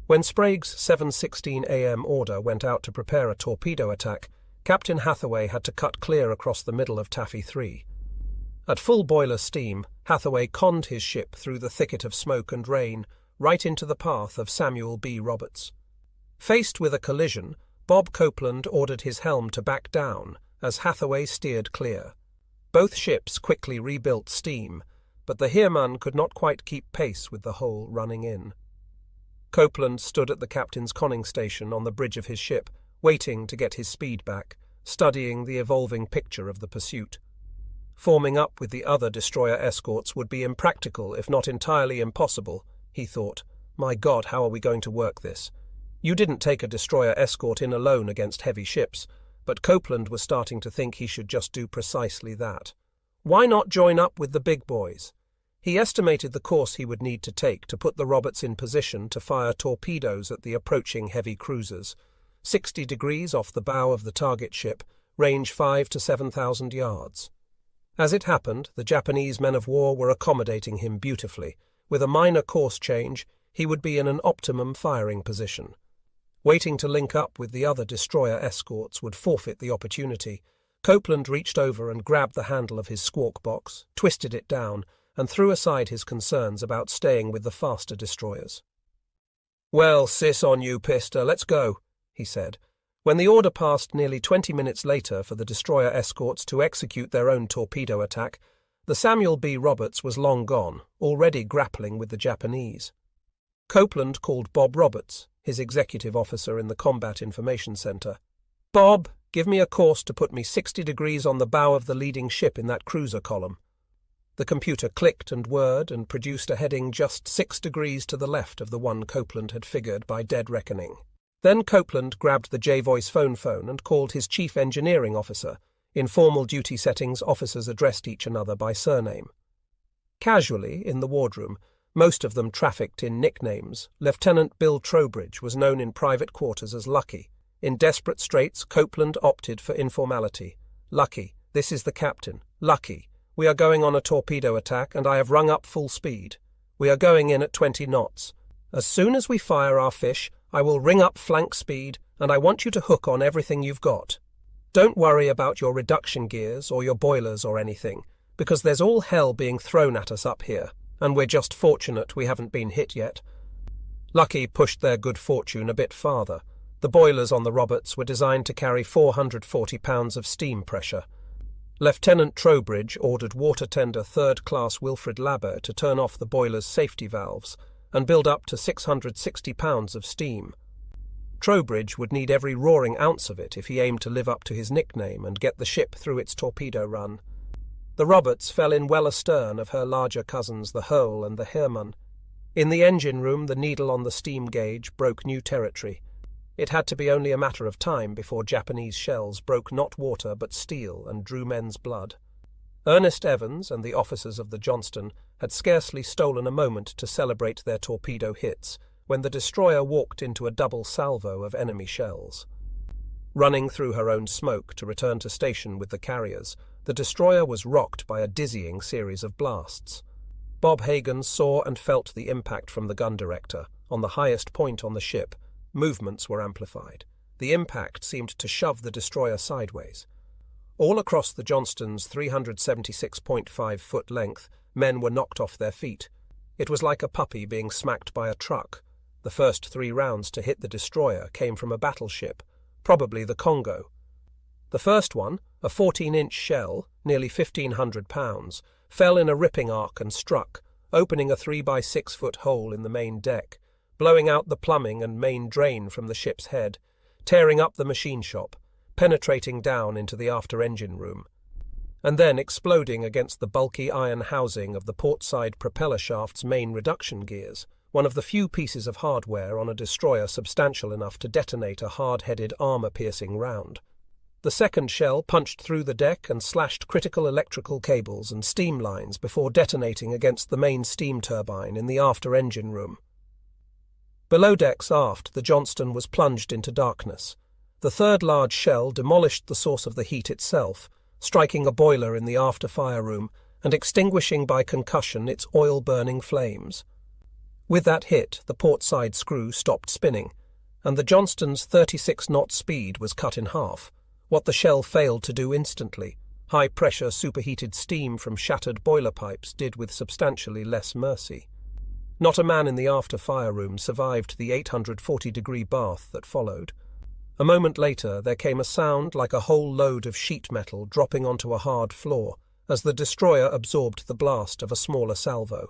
When Sprague's 7:16 a.m. order went out to prepare a torpedo attack, Captain Hathaway had to cut clear across the middle of Taffy 3. At full boiler steam, Hathaway conned his ship through the thicket of smoke and rain, right into the path of Samuel B. Roberts. Faced with a collision, Bob Copeland ordered his helm to back down as Hathaway steered clear. Both ships quickly rebuilt steam, but the Heermann could not quite keep pace with the hole running in. Copeland stood at the captain's conning station on the bridge of his ship, waiting to get his speed back, studying the evolving picture of the pursuit. Forming up with the other destroyer escorts would be impractical, if not entirely impossible, he thought. My God, how are we going to work this? You didn't take a destroyer escort in alone against heavy ships, but Copeland was starting to think he should just do precisely that. Why not join up with the big boys? He estimated the course he would need to take to put the Roberts in position to fire torpedoes at the approaching heavy cruisers. 60 degrees off the bow of the target ship, range 5 to 7,000 yards. As it happened, the Japanese men of war were accommodating him beautifully. With a minor course change, he would be in an optimum firing position. Waiting to link up with the other destroyer escorts would forfeit the opportunity. Copeland reached over and grabbed the handle of his squawk box, twisted it down, and threw aside his concerns about staying with the faster destroyers. "Well, sis on you, Pista, let's go," he said. When the order passed nearly 20 minutes later for the destroyer escorts to execute their own torpedo attack, the Samuel B. Roberts was long gone, already grappling with the Japanese. Copeland called Bob Roberts, his executive officer in the Combat Information Center. "Bob, give me a course to put me 60 degrees on the bow of the leading ship in that cruiser column." The computer clicked and whirred and produced a heading just 6 degrees to the left of the one Copeland had figured by dead reckoning. Then Copeland grabbed the J-Voice phone and called his chief engineering officer. In formal duty settings, officers addressed each another by surname. Casually, in the wardroom, most of them trafficked in nicknames, Lieutenant Bill Trowbridge was known in private quarters as Lucky. In desperate straits, Copeland opted for informality. "Lucky, this is the captain. Lucky, we are going on a torpedo attack and I have rung up full speed. We are going in at 20 knots. As soon as we fire our fish, I will ring up flank speed and I want you to hook on everything you've got. Don't worry about your reduction gears or your boilers or anything, because there's all hell being thrown at us up here, and we're just fortunate we haven't been hit yet." Lucky pushed their good fortune a bit farther. The boilers on the Roberts were designed to carry 440 pounds of steam pressure. Lieutenant Trowbridge ordered water tender 3rd Class Wilfred Labber to turn off the boiler's safety valves and build up to 660 pounds of steam. Trowbridge would need every roaring ounce of it if he aimed to live up to his nickname and get the ship through its torpedo run. The Roberts fell in well astern of her larger cousins the Hurl and the Heermann. In the engine room, the needle on the steam gauge broke new territory. It had to be only a matter of time before Japanese shells broke not water but steel and drew men's blood. Ernest Evans and the officers of the Johnston had scarcely stolen a moment to celebrate their torpedo hits when the destroyer walked into a double salvo of enemy shells. Running through her own smoke to return to station with the carriers, the destroyer was rocked by a dizzying series of blasts. Bob Hagan saw and felt the impact from the gun director. On the highest point on the ship, movements were amplified. The impact seemed to shove the destroyer sideways. All across the Johnston's 376.5-foot length, men were knocked off their feet. It was like a puppy being smacked by a truck. The first 3 rounds to hit the destroyer came from a battleship, probably the Congo. The first one, a 14-inch shell, nearly 1,500 pounds, fell in a ripping arc and struck, opening a 3-by-6-foot hole in the main deck, blowing out the plumbing and main drain from the ship's head, tearing up the machine shop, penetrating down into the after-engine room, and then exploding against the bulky iron housing of the portside propeller shaft's main reduction gears, one of the few pieces of hardware on a destroyer substantial enough to detonate a hard-headed armor-piercing round. The second shell punched through the deck and slashed critical electrical cables and steam lines before detonating against the main steam turbine in the after-engine room. Below decks aft, the Johnston was plunged into darkness. The third large shell demolished the source of the heat itself, striking a boiler in the after-fire room and extinguishing by concussion its oil-burning flames. With that hit, the portside screw stopped spinning, and the Johnston's 36-knot speed was cut in half. What the shell failed to do instantly, high-pressure superheated steam from shattered boiler pipes did with substantially less mercy. Not a man in the after-fire room survived the 840-degree bath that followed. A moment later, there came a sound like a whole load of sheet metal dropping onto a hard floor as the destroyer absorbed the blast of a smaller salvo.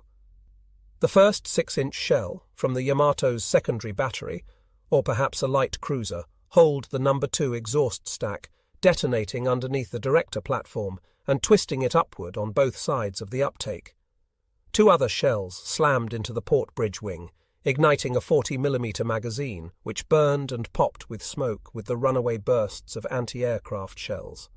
The first 6-inch shell, from the Yamato's secondary battery, or perhaps a light cruiser, holed the No. 2 exhaust stack, detonating underneath the director platform and twisting it upward on both sides of the uptake. 2 other shells slammed into the port bridge wing, igniting a 40mm magazine, which burned and popped with smoke with the runaway bursts of anti-aircraft shells.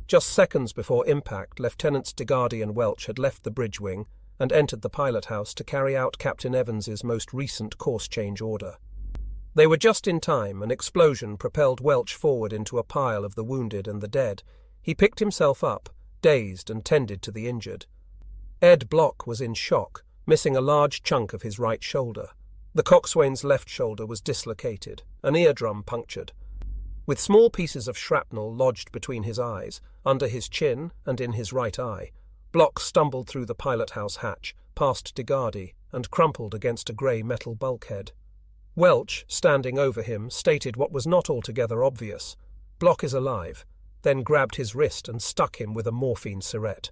Just seconds before impact, Lieutenants DeGardi and Welch had left the bridge wing and entered the pilot house to carry out Captain Evans's most recent course change order. They were just in time. An explosion propelled Welch forward into a pile of the wounded and the dead. He picked himself up, dazed, and tended to the injured. Ed Block was in shock, missing a large chunk of his right shoulder. The coxswain's left shoulder was dislocated, an eardrum punctured. With small pieces of shrapnel lodged between his eyes, under his chin and in his right eye, Block stumbled through the pilot-house hatch, past DeGardi, and crumpled against a grey metal bulkhead. Welch, standing over him, stated what was not altogether obvious. "Block is alive," then grabbed his wrist and stuck him with a morphine syringe.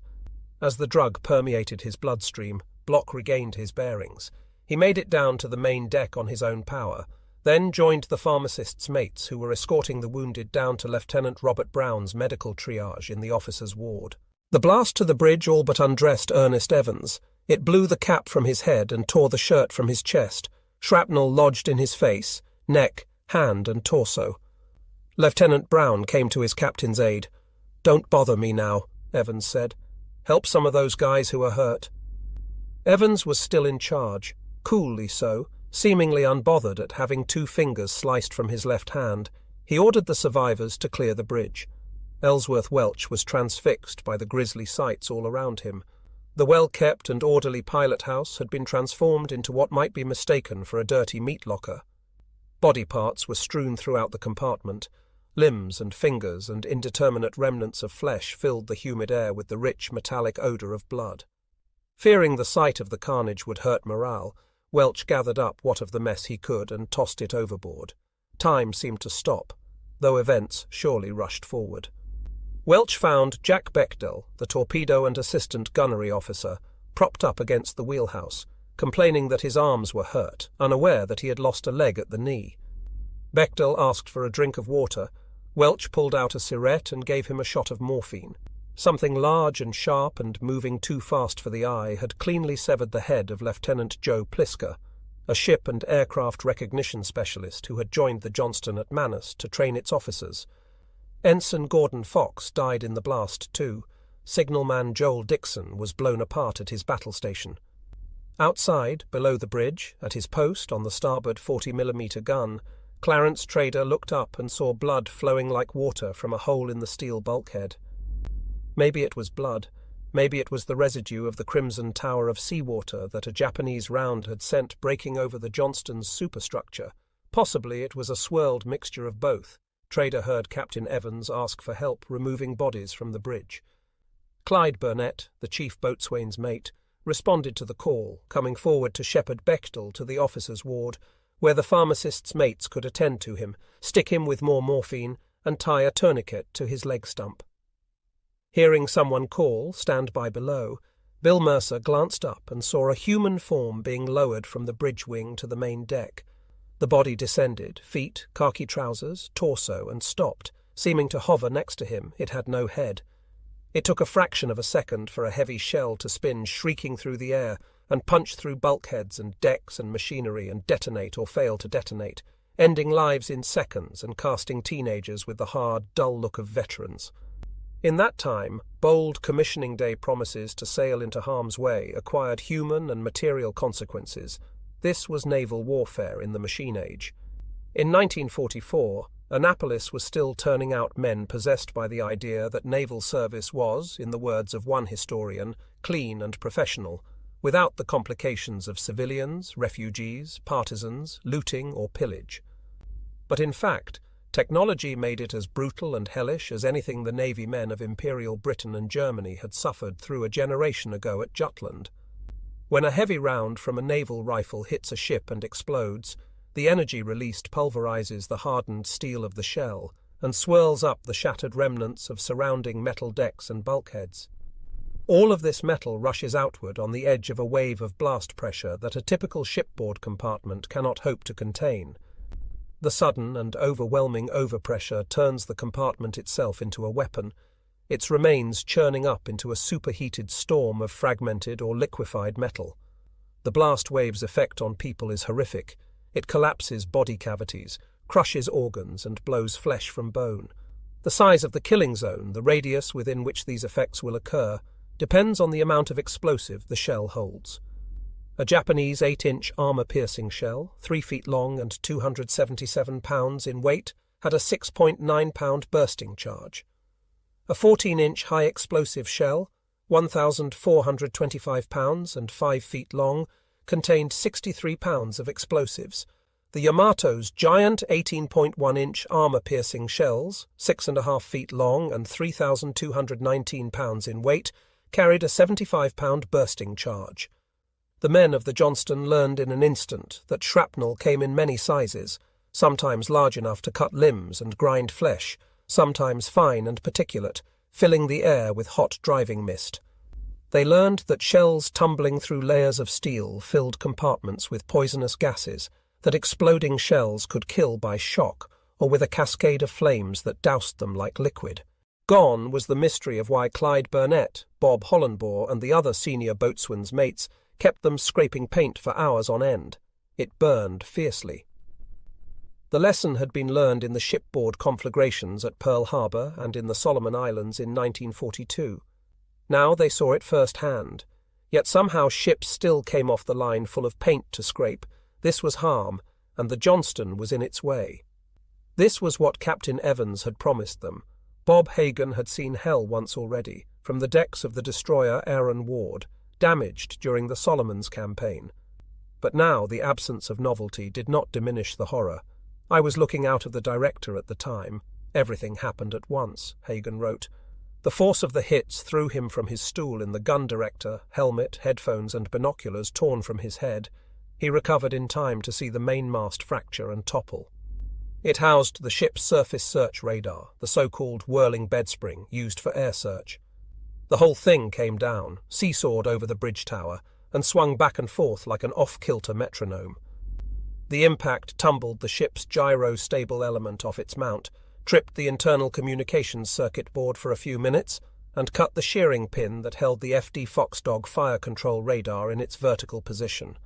As the drug permeated his bloodstream, Block regained his bearings. He made it down to the main deck on his own power, then joined the pharmacist's mates who were escorting the wounded down to Lieutenant Robert Brown's medical triage in the officer's ward. The blast to the bridge all but undressed Ernest Evans. It blew the cap from his head and tore the shirt from his chest. Shrapnel lodged in his face, neck, hand, and torso. Lieutenant Brown came to his captain's aid. "Don't bother me now," Evans said. "Help some of those guys who are hurt." Evans was still in charge, coolly so, seemingly unbothered at having 2 fingers sliced from his left hand. He ordered the survivors to clear the bridge. Ellsworth Welch was transfixed by the grisly sights all around him. The well-kept and orderly pilot house had been transformed into what might be mistaken for a dirty meat locker. Body parts were strewn throughout the compartment. Limbs and fingers and indeterminate remnants of flesh filled the humid air with the rich metallic odour of blood. Fearing the sight of the carnage would hurt morale, Welch gathered up what of the mess he could and tossed it overboard. Time seemed to stop, though events surely rushed forward. Welch found Jack Bechdel, the torpedo and assistant gunnery officer, propped up against the wheelhouse, complaining that his arms were hurt, unaware that he had lost a leg at the knee. Bechdel asked for a drink of water. Welch pulled out a syringe and gave him a shot of morphine. Something large and sharp and moving too fast for the eye had cleanly severed the head of Lieutenant Joe Plisker, a ship and aircraft recognition specialist who had joined the Johnston at Manus to train its officers. Ensign Gordon Fox died in the blast too. Signalman Joel Dixon was blown apart at his battle station. Outside, below the bridge, at his post on the starboard 40mm gun, Clarence Trader looked up and saw blood flowing like water from a hole in the steel bulkhead. Maybe it was blood. Maybe it was the residue of the crimson tower of seawater that a Japanese round had sent breaking over the Johnston's superstructure. Possibly it was a swirled mixture of both. Trader heard Captain Evans ask for help removing bodies from the bridge. Clyde Burnett, the chief boatswain's mate, responded to the call, coming forward to shepherd Bechdel to the officer's ward, where the pharmacist's mates could attend to him, stick him with more morphine, and tie a tourniquet to his leg stump. Hearing someone call, "Stand by below," Bill Mercer glanced up and saw a human form being lowered from the bridge wing to the main deck. The body descended, feet, khaki trousers, torso, and stopped, seeming to hover next to him. It had no head. It took a fraction of a second for a heavy shell to spin shrieking through the air and punch through bulkheads and decks and machinery and detonate or fail to detonate, ending lives in seconds and casting teenagers with the hard, dull look of veterans. In that time, bold commissioning day promises to sail into harm's way acquired human and material consequences. This was naval warfare in the machine age. In 1944, Annapolis was still turning out men possessed by the idea that naval service was, in the words of one historian, clean and professional, without the complications of civilians, refugees, partisans, looting or pillage. But in fact, technology made it as brutal and hellish as anything the Navy men of Imperial Britain and Germany had suffered through a generation ago at Jutland. When a heavy round from a naval rifle hits a ship and explodes, the energy released pulverizes the hardened steel of the shell and swirls up the shattered remnants of surrounding metal decks and bulkheads. All of this metal rushes outward on the edge of a wave of blast pressure that a typical shipboard compartment cannot hope to contain. The sudden and overwhelming overpressure turns the compartment itself into a weapon, its remains churning up into a superheated storm of fragmented or liquefied metal. The blast wave's effect on people is horrific. It collapses body cavities, crushes organs, and blows flesh from bone. The size of the killing zone, the radius within which these effects will occur, depends on the amount of explosive the shell holds. A Japanese 8-inch armor-piercing shell, 3 feet long and 277 pounds in weight, had a 6.9-pound bursting charge. A 14-inch high-explosive shell, 1,425 pounds and 5 feet long, contained 63 pounds of explosives. The Yamato's giant 18.1-inch armor-piercing shells, 6.5 feet long and 3,219 pounds in weight, carried a 75-pound bursting charge. The men of the Johnston learned in an instant that shrapnel came in many sizes, sometimes large enough to cut limbs and grind flesh, sometimes fine and particulate, filling the air with hot driving mist. They learned that shells tumbling through layers of steel filled compartments with poisonous gases, that exploding shells could kill by shock or with a cascade of flames that doused them like liquid. Gone was the mystery of why Clyde Burnett, Bob Hollenbaugh, and the other senior boatswain's mates kept them scraping paint for hours on end. It burned fiercely. The lesson had been learned in the shipboard conflagrations at Pearl Harbor and in the Solomon Islands in 1942. Now they saw it firsthand. Yet somehow ships still came off the line full of paint to scrape. This was harm, and the Johnston was in its way. This was what Captain Evans had promised them. Bob Hagan had seen hell once already, from the decks of the destroyer Aaron Ward, damaged during the Solomons campaign. But now the absence of novelty did not diminish the horror. I was looking out of the director at the time. Everything happened at once, Hagan wrote. The force of the hits threw him from his stool in the gun director, helmet, headphones and binoculars torn from his head. He recovered in time to see the mainmast fracture and topple. It housed the ship's surface search radar, the so-called whirling bedspring used for air search. The whole thing came down, seesawed over the bridge tower, and swung back and forth like an off-kilter metronome. The impact tumbled the ship's gyro-stable element off its mount, tripped the internal communications circuit board for a few minutes, and cut the shearing pin that held the FD Foxdog fire control radar in its vertical position.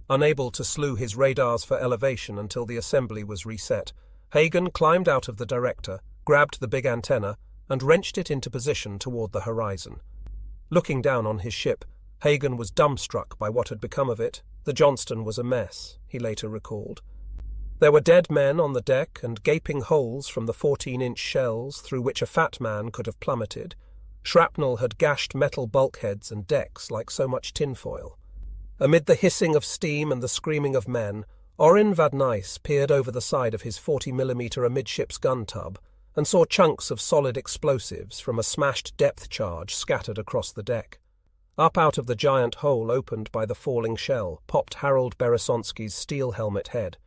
Unable to slew his radars for elevation until the assembly was reset, Hagan climbed out of the director, grabbed the big antenna, and wrenched it into position toward the horizon. Looking down on his ship, Hagan was dumbstruck by what had become of it. The Johnston was a mess, he later recalled. There were dead men on the deck and gaping holes from the 14-inch shells through which a fat man could have plummeted. Shrapnel had gashed metal bulkheads and decks like so much tinfoil. Amid the hissing of steam and the screaming of men, Orrin Van Nuys peered over the side of his 40mm amidships gun tub and saw chunks of solid explosives from a smashed depth charge scattered across the deck. Up out of the giant hole opened by the falling shell popped Harold Beresonsky's steel helmet head.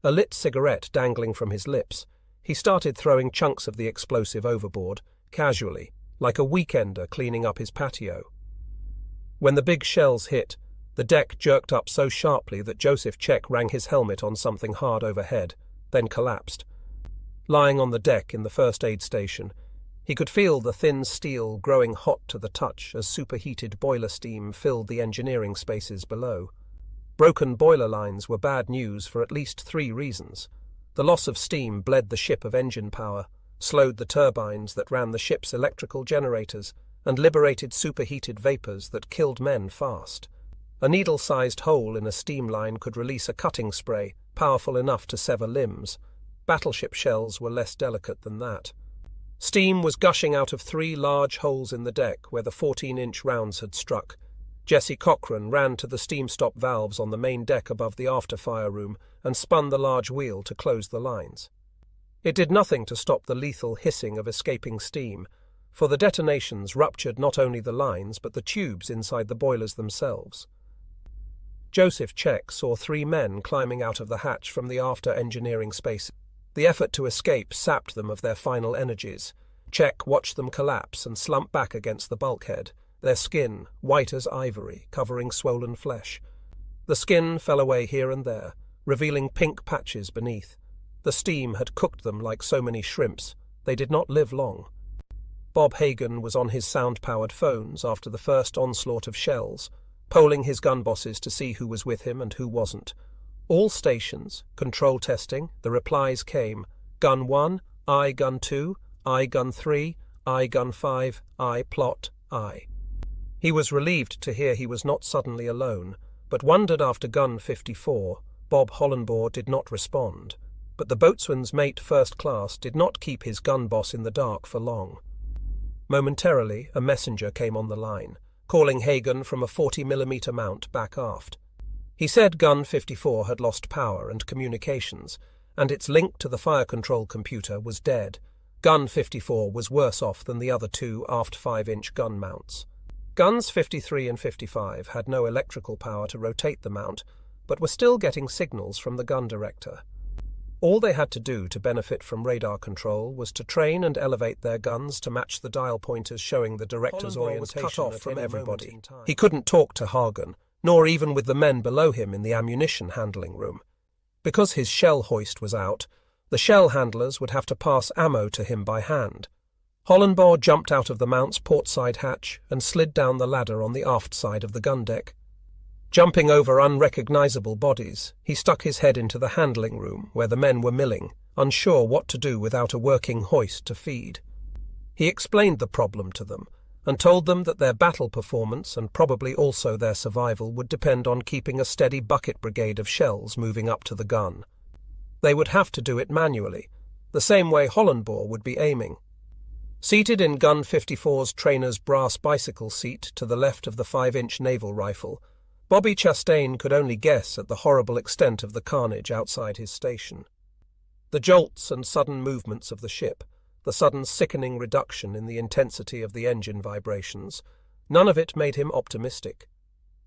A lit cigarette dangling from his lips, he started throwing chunks of the explosive overboard, casually, like a weekender cleaning up his patio. When the big shells hit, the deck jerked up so sharply that Joseph Check rang his helmet on something hard overhead, then collapsed. Lying on the deck in the first aid station, he could feel the thin steel growing hot to the touch as superheated boiler steam filled the engineering spaces below. Broken boiler lines were bad news for at least 3 reasons. The loss of steam bled the ship of engine power, slowed the turbines that ran the ship's electrical generators, and liberated superheated vapors that killed men fast. A needle-sized hole in a steam line could release a cutting spray, powerful enough to sever limbs. Battleship shells were less delicate than that. Steam was gushing out of 3 large holes in the deck where the 14-inch rounds had struck. Jesse Cochran ran to the steam stop valves on the main deck above the after-fire room and spun the large wheel to close the lines. It did nothing to stop the lethal hissing of escaping steam, for the detonations ruptured not only the lines but the tubes inside the boilers themselves. Joseph Check saw 3 men climbing out of the hatch from the after engineering space. The effort to escape sapped them of their final energies. Check watched them collapse and slump back against the bulkhead, their skin white as ivory, covering swollen flesh. The skin fell away here and there, revealing pink patches beneath. The steam had cooked them like so many shrimps. They did not live long. Bob Hagan was on his sound-powered phones after the first onslaught of shells, polling his gun bosses to see who was with him and who wasn't. All stations, control testing, the replies came. Gun 1, I Gun 2, I Gun 3, I Gun 5, I Plot, I. He was relieved to hear he was not suddenly alone, but wondered after Gun 54, Bob Hollenbaugh did not respond. But the boatswain's mate first class did not keep his gun boss in the dark for long. Momentarily, a messenger came on the line, calling Hagan from a 40mm mount back aft. He said Gun 54 had lost power and communications, and its link to the fire control computer was dead. Gun 54 was worse off than the other 2 aft 5-inch gun mounts. Guns 53 and 55 had no electrical power to rotate the mount, but were still getting signals from the gun director. All they had to do to benefit from radar control was to train and elevate their guns to match the dial pointers showing the director's orientation. Was cut off from everybody. He couldn't talk to Hagan, nor even with the men below him in the ammunition handling room. Because his shell hoist was out, the shell handlers would have to pass ammo to him by hand. Hollenbaugh jumped out of the mount's portside hatch and slid down the ladder on the aft side of the gun deck. Jumping over unrecognizable bodies, he stuck his head into the handling room where the men were milling, unsure what to do without a working hoist to feed. He explained the problem to them and told them that their battle performance and probably also their survival would depend on keeping a steady bucket brigade of shells moving up to the gun. They would have to do it manually, the same way Hollenbaugh would be aiming. Seated in Gun 54's trainer's brass bicycle seat to the left of the 5-inch naval rifle, Bobby Chastain could only guess at the horrible extent of the carnage outside his station. The jolts and sudden movements of the ship, the sudden sickening reduction in the intensity of the engine vibrations, none of it made him optimistic.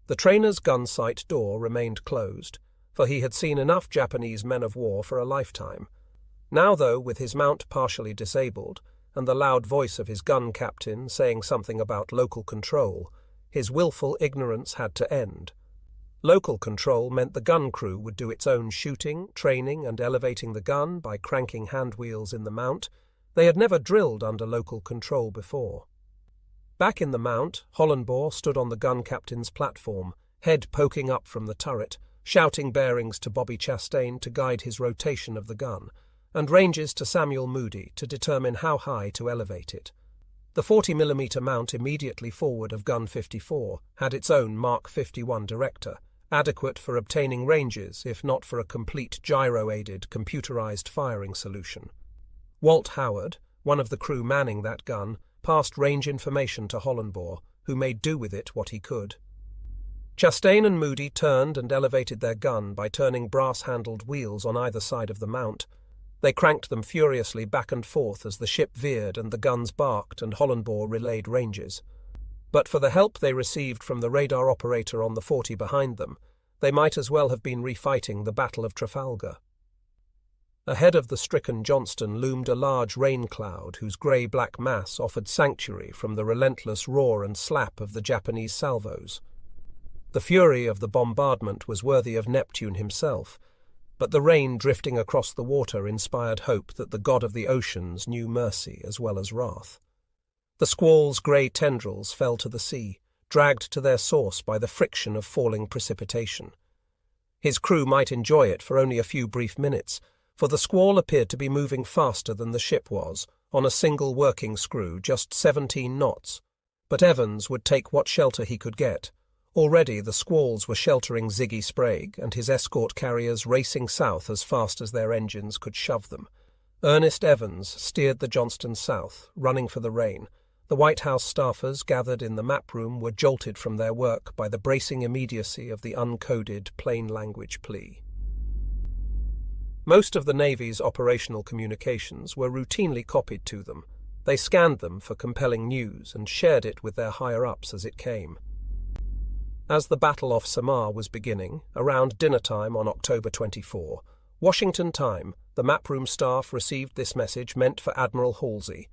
The trainer's gun sight door remained closed, for he had seen enough Japanese men of war for a lifetime. Now, though, with his mount partially disabled, and the loud voice of his gun captain saying something about local control, his willful ignorance had to end. Local control meant the gun crew would do its own shooting, training, and elevating the gun by cranking hand wheels in the mount. They had never drilled under local control before. Back in the mount, Hollenbaugh stood on the gun captain's platform, head poking up from the turret, shouting bearings to Bobby Chastain to guide his rotation of the gun, and ranges to Samuel Moody to determine how high to elevate it. The 40mm mount immediately forward of Gun 54 had its own Mark 51 director, adequate for obtaining ranges if not for a complete gyro-aided computerized firing solution. Walt Howard, one of the crew manning that gun, passed range information to Hollenbaugh, who made do with it what he could. Chastain and Moody turned and elevated their gun by turning brass-handled wheels on either side of the mount. They cranked them furiously back and forth as the ship veered and the guns barked and Hollenbaugh relayed ranges. But for the help they received from the radar operator on the 40 behind them, they might as well have been refighting the Battle of Trafalgar. Ahead of the stricken Johnston loomed a large rain cloud whose grey-black mass offered sanctuary from the relentless roar and slap of the Japanese salvos. The fury of the bombardment was worthy of Neptune himself, but the rain drifting across the water inspired hope that the god of the oceans knew mercy as well as wrath. The squall's grey tendrils fell to the sea, dragged to their source by the friction of falling precipitation. His crew might enjoy it for only a few brief minutes, for the squall appeared to be moving faster than the ship was, on a single working screw just 17 knots. But Evans would take what shelter he could get. Already the squalls were sheltering Ziggy Sprague and his escort carriers racing south as fast as their engines could shove them. Ernest Evans steered the Johnston south, running for the rain. The White House staffers gathered in the map room were jolted from their work by the bracing immediacy of the uncoded plain language plea. Most of the Navy's operational communications were routinely copied to them. They scanned them for compelling news and shared it with their higher-ups as it came. As the Battle off Samar was beginning, around dinner time on October 24, Washington time, the map-room staff received this message meant for Admiral Halsey.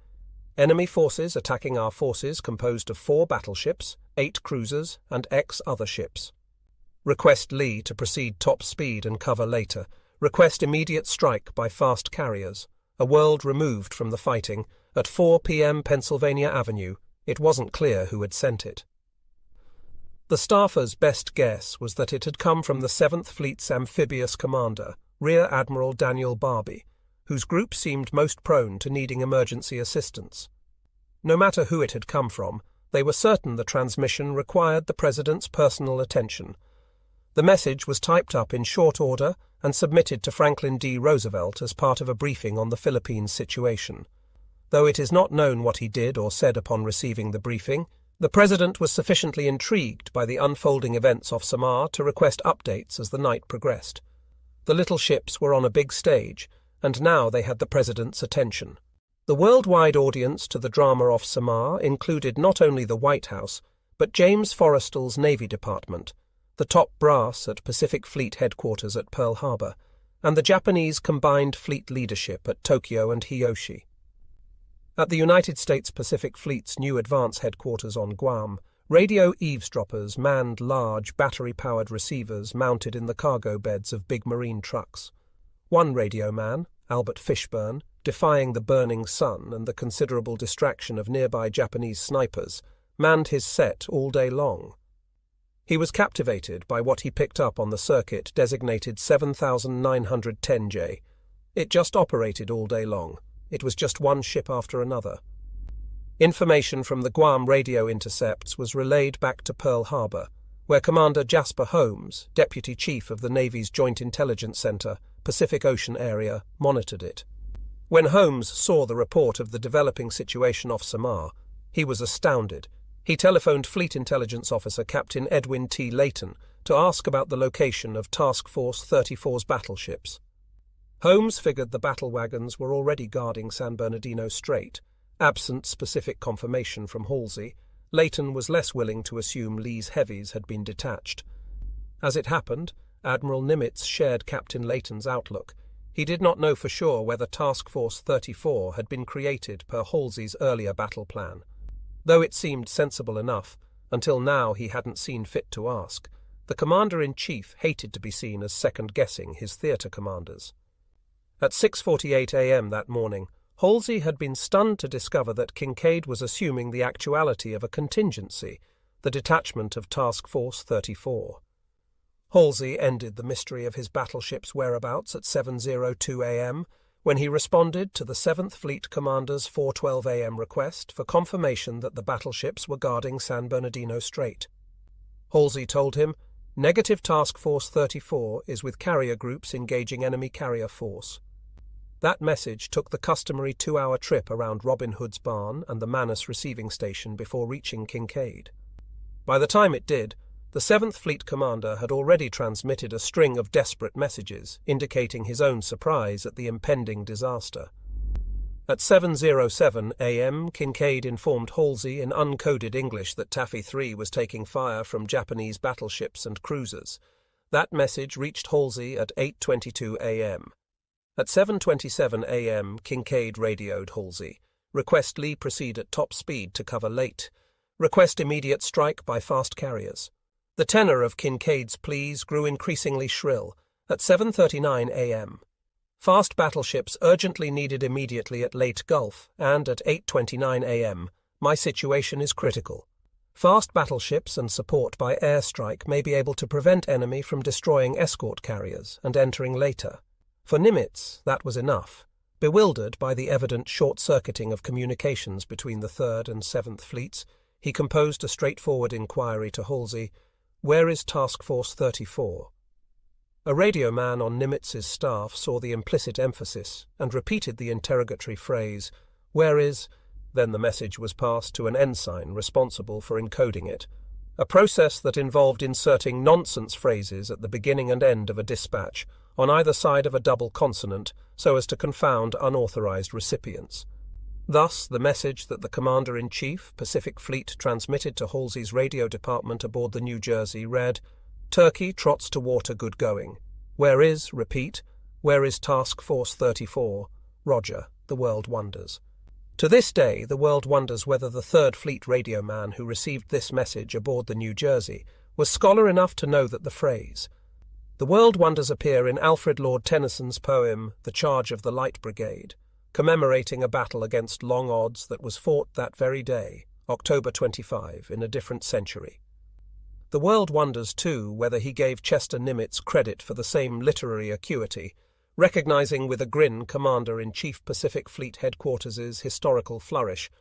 Enemy forces attacking our forces composed of 4 battleships, 8 cruisers, and X other ships. Request Lee to proceed top speed and cover later. Request immediate strike by fast carriers. A world removed from the fighting, at 4 p.m. Pennsylvania Avenue. It wasn't clear who had sent it. The staffer's best guess was that it had come from the 7th Fleet's amphibious commander, Rear Admiral Daniel Barbie, whose group seemed most prone to needing emergency assistance. No matter who it had come from, they were certain the transmission required the President's personal attention. The message was typed up in short order and submitted to Franklin D. Roosevelt as part of a briefing on the Philippines situation. Though it is not known what he did or said upon receiving the briefing, the President was sufficiently intrigued by the unfolding events off Samar to request updates as the night progressed. The little ships were on a big stage, and now they had the President's attention. The worldwide audience to the drama off Samar included not only the White House, but James Forrestal's Navy Department, the top brass at Pacific Fleet headquarters at Pearl Harbor, and the Japanese combined fleet leadership at Tokyo and Hiyoshi. At the United States Pacific Fleet's new advance headquarters on Guam, radio eavesdroppers manned large battery-powered receivers mounted in the cargo beds of big marine trucks. One radio man, Albert Fishburne, defying the burning sun and the considerable distraction of nearby Japanese snipers, manned his set all day long. He was captivated by what he picked up on the circuit designated 7910J. It just operated all day long. It was just one ship after another. Information from the Guam radio intercepts was relayed back to Pearl Harbor, where Commander Jasper Holmes, Deputy Chief of the Navy's Joint Intelligence Center, Pacific Ocean Area, monitored it. When Holmes saw the report of the developing situation off Samar, he was astounded. He telephoned Fleet Intelligence Officer Captain Edwin T. Layton to ask about the location of Task Force 34's battleships. Holmes figured the battle wagons were already guarding San Bernardino Strait. Absent specific confirmation from Halsey, Layton was less willing to assume Lee's heavies had been detached. As it happened, Admiral Nimitz shared Captain Layton's outlook. He did not know for sure whether Task Force 34 had been created per Halsey's earlier battle plan. Though it seemed sensible enough, until now he hadn't seen fit to ask, the Commander-in-Chief hated to be seen as second-guessing his theatre commanders. At 6:48 a.m. that morning, Halsey had been stunned to discover that Kinkaid was assuming the actuality of a contingency, the detachment of Task Force 34. Halsey ended the mystery of his battleship's whereabouts at 7:02 a.m. when he responded to the 7th Fleet Commander's 4:12 a.m. request for confirmation that the battleships were guarding San Bernardino Strait. Halsey told him, "Negative Task Force 34 is with carrier groups engaging enemy carrier force." That message took the customary 2-hour trip around Robin Hood's barn and the Manus receiving station before reaching Kinkaid. By the time it did, the 7th Fleet Commander had already transmitted a string of desperate messages indicating his own surprise at the impending disaster. At 7:07 a.m., Kinkaid informed Halsey in uncoded English that Taffy 3 was taking fire from Japanese battleships and cruisers. That message reached Halsey at 8:22 a.m. At 7:27 a.m., Kinkaid radioed Halsey. Request Lee proceed at top speed to cover Leyte. Request immediate strike by fast carriers. The tenor of Kinkaid's pleas grew increasingly shrill. At 7:39 a.m., fast battleships urgently needed immediately at Leyte Gulf, and at 8:29 a.m., my situation is critical. Fast battleships and support by airstrike may be able to prevent enemy from destroying escort carriers and entering later. For Nimitz, that was enough. Bewildered by the evident short-circuiting of communications between the 3rd and 7th Fleets, he composed a straightforward inquiry to Halsey, "Where is Task Force 34? A radio man on Nimitz's staff saw the implicit emphasis and repeated the interrogatory phrase, "Where is?" Then the message was passed to an ensign responsible for encoding it, a process that involved inserting nonsense phrases at the beginning and end of a dispatch, on either side of a double consonant, so as to confound unauthorized recipients. Thus, the message that the Commander-in-Chief, Pacific Fleet, transmitted to Halsey's radio department aboard the New Jersey read, "Turkey trots to water good going. Where is, repeat, where is Task Force 34? Roger, the world wonders." To this day, the world wonders whether the Third Fleet radio man who received this message aboard the New Jersey was scholar enough to know that the phrase. The world wonders appear in Alfred Lord Tennyson's poem The Charge of the Light Brigade, commemorating a battle against long odds that was fought that very day, October 25, in a different century. The world wonders, too, whether he gave Chester Nimitz credit for the same literary acuity, recognizing with a grin Commander-in-Chief Pacific Fleet Headquarters' historical flourish